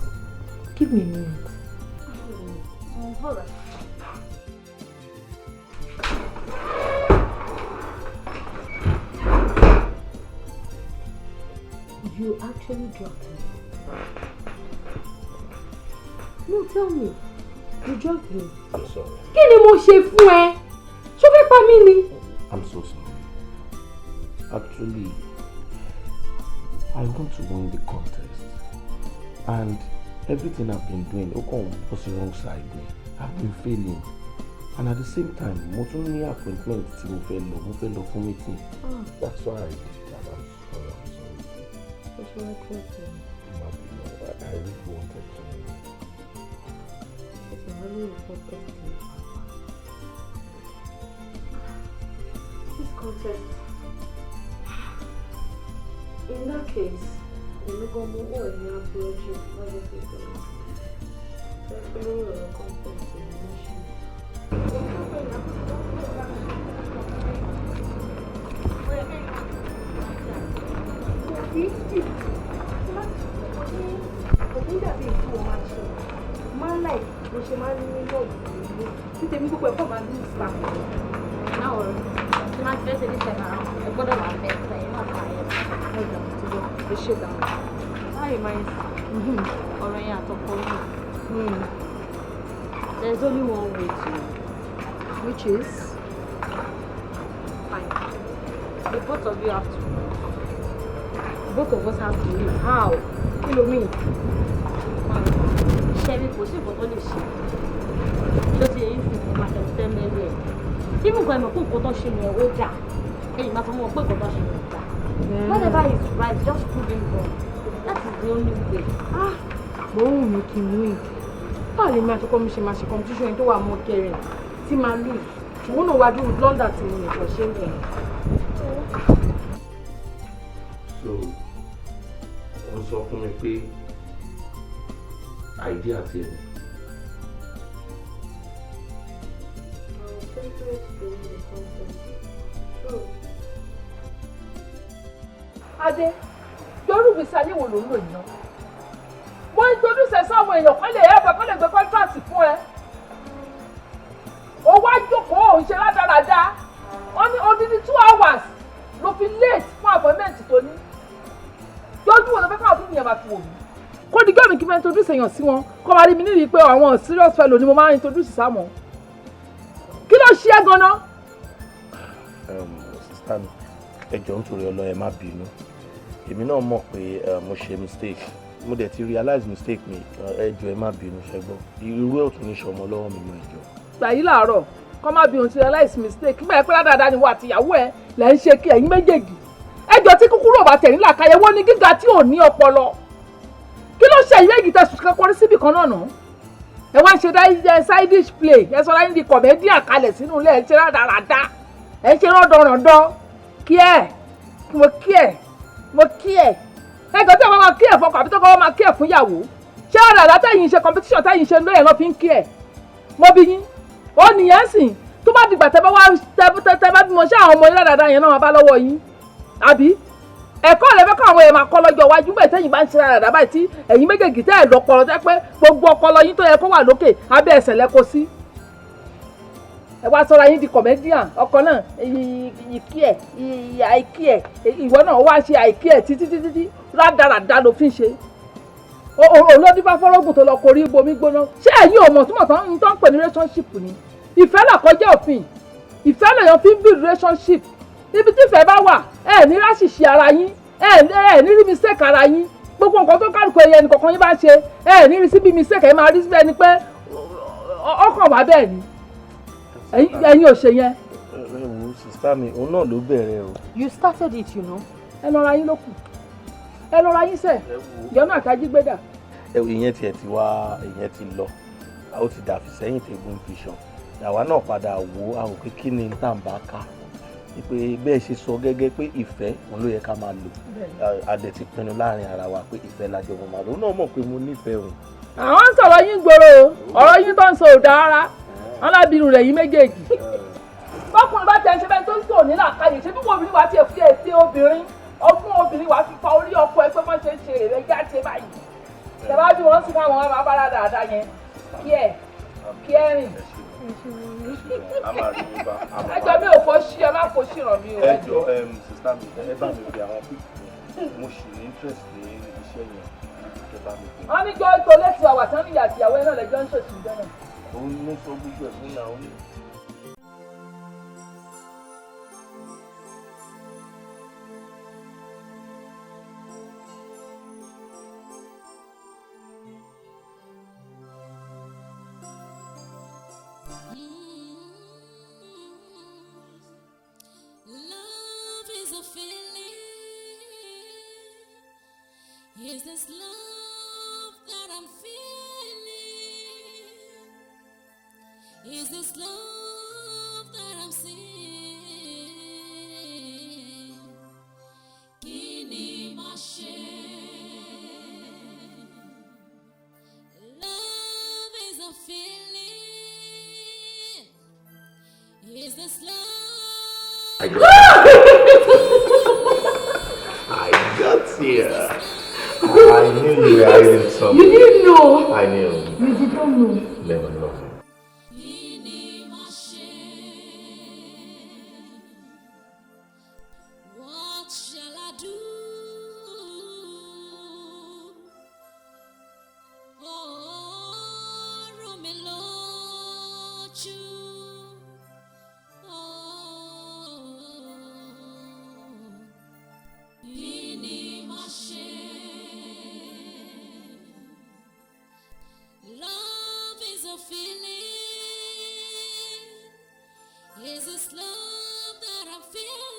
give me a minute. Hold on. You actually drugged me. No, tell me. You drugged me. I'm sorry. Kí ni mo ṣe fún ẹ? Ṣó fẹ́ pa mí ni? I'm so sorry. Actually, I want to win the contest. And everything I've been doing, was the wrong side me. I've been failing. And at the same time, mo tún ní appointment tí mo fẹ́ lọ fún meeting. That's why I did that. I'm sorry. That's what I told you. I really wanted to. It's a very important thing. This contest. In that case, we're going to go and approach you. There's only one way to, which is fine. The both of you have to. Both of us have to leave. How? You know me. Sherry, kò sí nǹkan tó lè ṣe. Ṣé ti èyí sì ní máa tẹ̀ mẹ́rin ẹ̀? Tí mo gbọ́ ẹ̀mọ̀ pé nǹkan tó ṣe ni ẹ̀ ó dà. Ẹ̀yìn máa sọ fún wọn pé nǹkan tó ṣe ni ẹ̀ dà. Whatever is right, just prove him wrong. That is the only way. Mo ń mi kí n win. Báwo ni máa ṣe máa ṣe competition tó wà mọ́ kẹrin tí máa lose? Ṣùgbọ́n náà wájú London tí mo nìkan ṣe ń bẹ̀rẹ̀. So, wọ́n sọ fún mi pé idea ti ẹ̀ interest in the concept. So. Adé, Yorùbá sáyé wo ló ń lò yìí náà? Mo introduce ẹ sáwọn èèyàn kan lè ẹ̀fẹ̀ kan lè gbé contract fún ẹ. Ó wá jókòó òun ṣe rádaràda. Wọ́n ní odidi 2 hours ló fi late fún appointment tó ní. Lójú wo ló fẹ́ káwọn fún ìyẹn máa fi wò mí? Kó di gẹ́mi kí n máa introduce èèyàn sí wọn. Kọ́ máa rí mi nídìí pé àwọn serious fellow ni mo máa introduce sáwọn. Kí ló ṣe é gan-an? Sister mi, ẹ jọ̀ọ́ nítorí Ọlọ́run ẹ má bínú. Èmi náà mọ̀ pé mo ṣe mistake. Mo dẹ̀ ti realize mistake mi. Ẹ jọ̀ọ́ ẹ má bínú ṣẹ́gbọ́n. Irú ẹ̀ ò tún ní ṣọmọ lọ́wọ́ mi mọ́ ẹ jọ̀ọ́. Gbà yí láàárọ̀ kọ́ má bí ohun ti realize mistake. Nígbà yẹn pé dáadáa ni wọ́n àti ìyàwó ẹ̀ lẹ́ ń ṣe kí ẹ̀yin méjèèjì. Ẹjọ́ tí kúkúrú ò bá tẹ̀ nílà káyẹ̀ wọ́n ní gíga tí ò ní ọpọlọ. Kí ló ṣe ìwé ìgìtẹ̀ sùn kankan síbì kan náà nà? Ẹ wá ń ṣe sidish play. Ẹ sọ láyé di comedian kalẹ̀ sínú ilé ẹ̀ ń ṣe rádaràda. Ẹ ń ṣe rọ́dọ̀rọ̀dọ̀. Kí ẹ̀ mo kí ẹ̀ ẹgbẹ́ tí wọ́n máa kí ẹ̀ fọkàn àbí tó kọ́ wọ́n máa kí ẹ̀ fún ìyàwó ṣé ọ̀rọ̀ tẹ̀yìn ṣe competition tẹ̀yìn ṣe lóye lọ́ fi ń kí ẹ̀ mo bí yín ó nìyẹn sìn tó bá dìgbà tẹ́ bá wá tẹ́ bá bímọ ṣé àwọn ọmọ yín dáadáa yẹn náà máa bá lọ́wọ́ yín àbí ẹ̀kọ́ rẹ̀ fẹ́ kọ́ àwọn èèyàn máa kọ́ lọ́jọ́ iwájú bẹ́ẹ̀ tẹ̀yìn bá ń ṣe dáadáa báyìí tí ẹ̀yin méjèèjì tẹ́ ẹ̀ lọ́pọlọ tẹ́ pé gbogbo ọpọlọ yín tó yẹ kó wà lókè abẹ́ ẹsẹ̀ lẹ́kọ̀ọ́ sí ẹ wá sọ́ra yín di comedian ọkọ náà ìkí ẹ̀ àìkí ẹ̀ ìwọ náà wá ṣe àìkí ẹ̀ títí rádaràda ló fi ń ṣe olódìbá fọ́rọ́gùn tó lọ korí bomi gbóná ṣé ẹ̀yin ò mọ̀ túmọ̀ tán ń pè ní relationship ni ìfẹ́ là kọjá òfin ìfẹ́ lèèyàn fi ń build relationship ibi tí ìfẹ́ bá wà ẹ ní ráṣìṣì ara yín ẹ ní rí mistake ara yín gbogbo nǹkan tó kálukú ẹyẹ ẹnì kọ̀ọ̀kan yín bá ṣe ẹ ní rí síbi mistake ẹ máa rí síbẹ̀ ni pé ọkàn wà bẹ́ẹ̀ ni ẹ̀yin ò ṣe yẹn. ẹ wo sista mi òun náà ló bẹ̀rẹ̀ o. You started it, you know. ẹ lọ́ra yín ló kù ẹ lọ́ra yín sẹ̀ yọ̀nà àtàjí gbéjà. ìyẹn tiẹ̀ ti wá ìyẹn ti lọ ó ti dàfi sẹ́yìn tẹ̀gùn fìṣàn àwa náà padà wò àwọn pé kí ni tá à ń bá ká pé bẹ́ẹ̀ ṣe sọ gẹ́gẹ́ pé ìfẹ́ òun ló yẹ ká máa lò adẹ̀ ti pinnu láàrin ara wa pé ìfẹ́ lájọ mọ̀ màá lò ó náà mọ̀ pé mo nífẹ̀ẹ́ òun. àwọn ń sọ̀rọ̀ yín gbòòrò ọ̀rọ̀ yín tó ń sọ òdà rárá alábìrún rẹ̀ yín méjèèjì. bọ́kùnrin bá tẹ̀ ń ṣe bẹ́ẹ̀ tó ń tò ní làkàyè ṣé bí wọ́n obìnrin wá tiẹ̀ fi ètè obìnrin ọgbọ́n obìnrin wá fi fa orí ọkọ ẹ pé wọ́n ṣe ń ṣe èrè jáde báyìí. tẹ̀wá bí wọ́n sì káwọn ọmọ abára dáadáa yẹn kí ẹ rìn. ẹjọ́ mi ò fọ́ sí ẹ má fọ́ sí ràn mí o. ẹjọ́ sista mi ẹ bá mi fi àwọn pípọ̀ mo sì ní interest ní iṣẹ́ yẹn ẹ bá mi fi. wọ́n ní jọ́ tó létí àwà tán níyà àtìyàwó ẹ náà lẹ́jọ́ ń ṣèṣì jẹ́ náà. òun ló sọ gbogbo ẹ̀ fún ìyàwó mi. Is this love that I'm feeling? Is this love that I'm seeing? Kini mashe? Love is a feeling. Is this love? I got here. I knew you were hiding something. You didn't know. I knew. You did not know. Never know. What shall I do? Oh, Romelo, love is a feeling. Is this love that I'm feeling?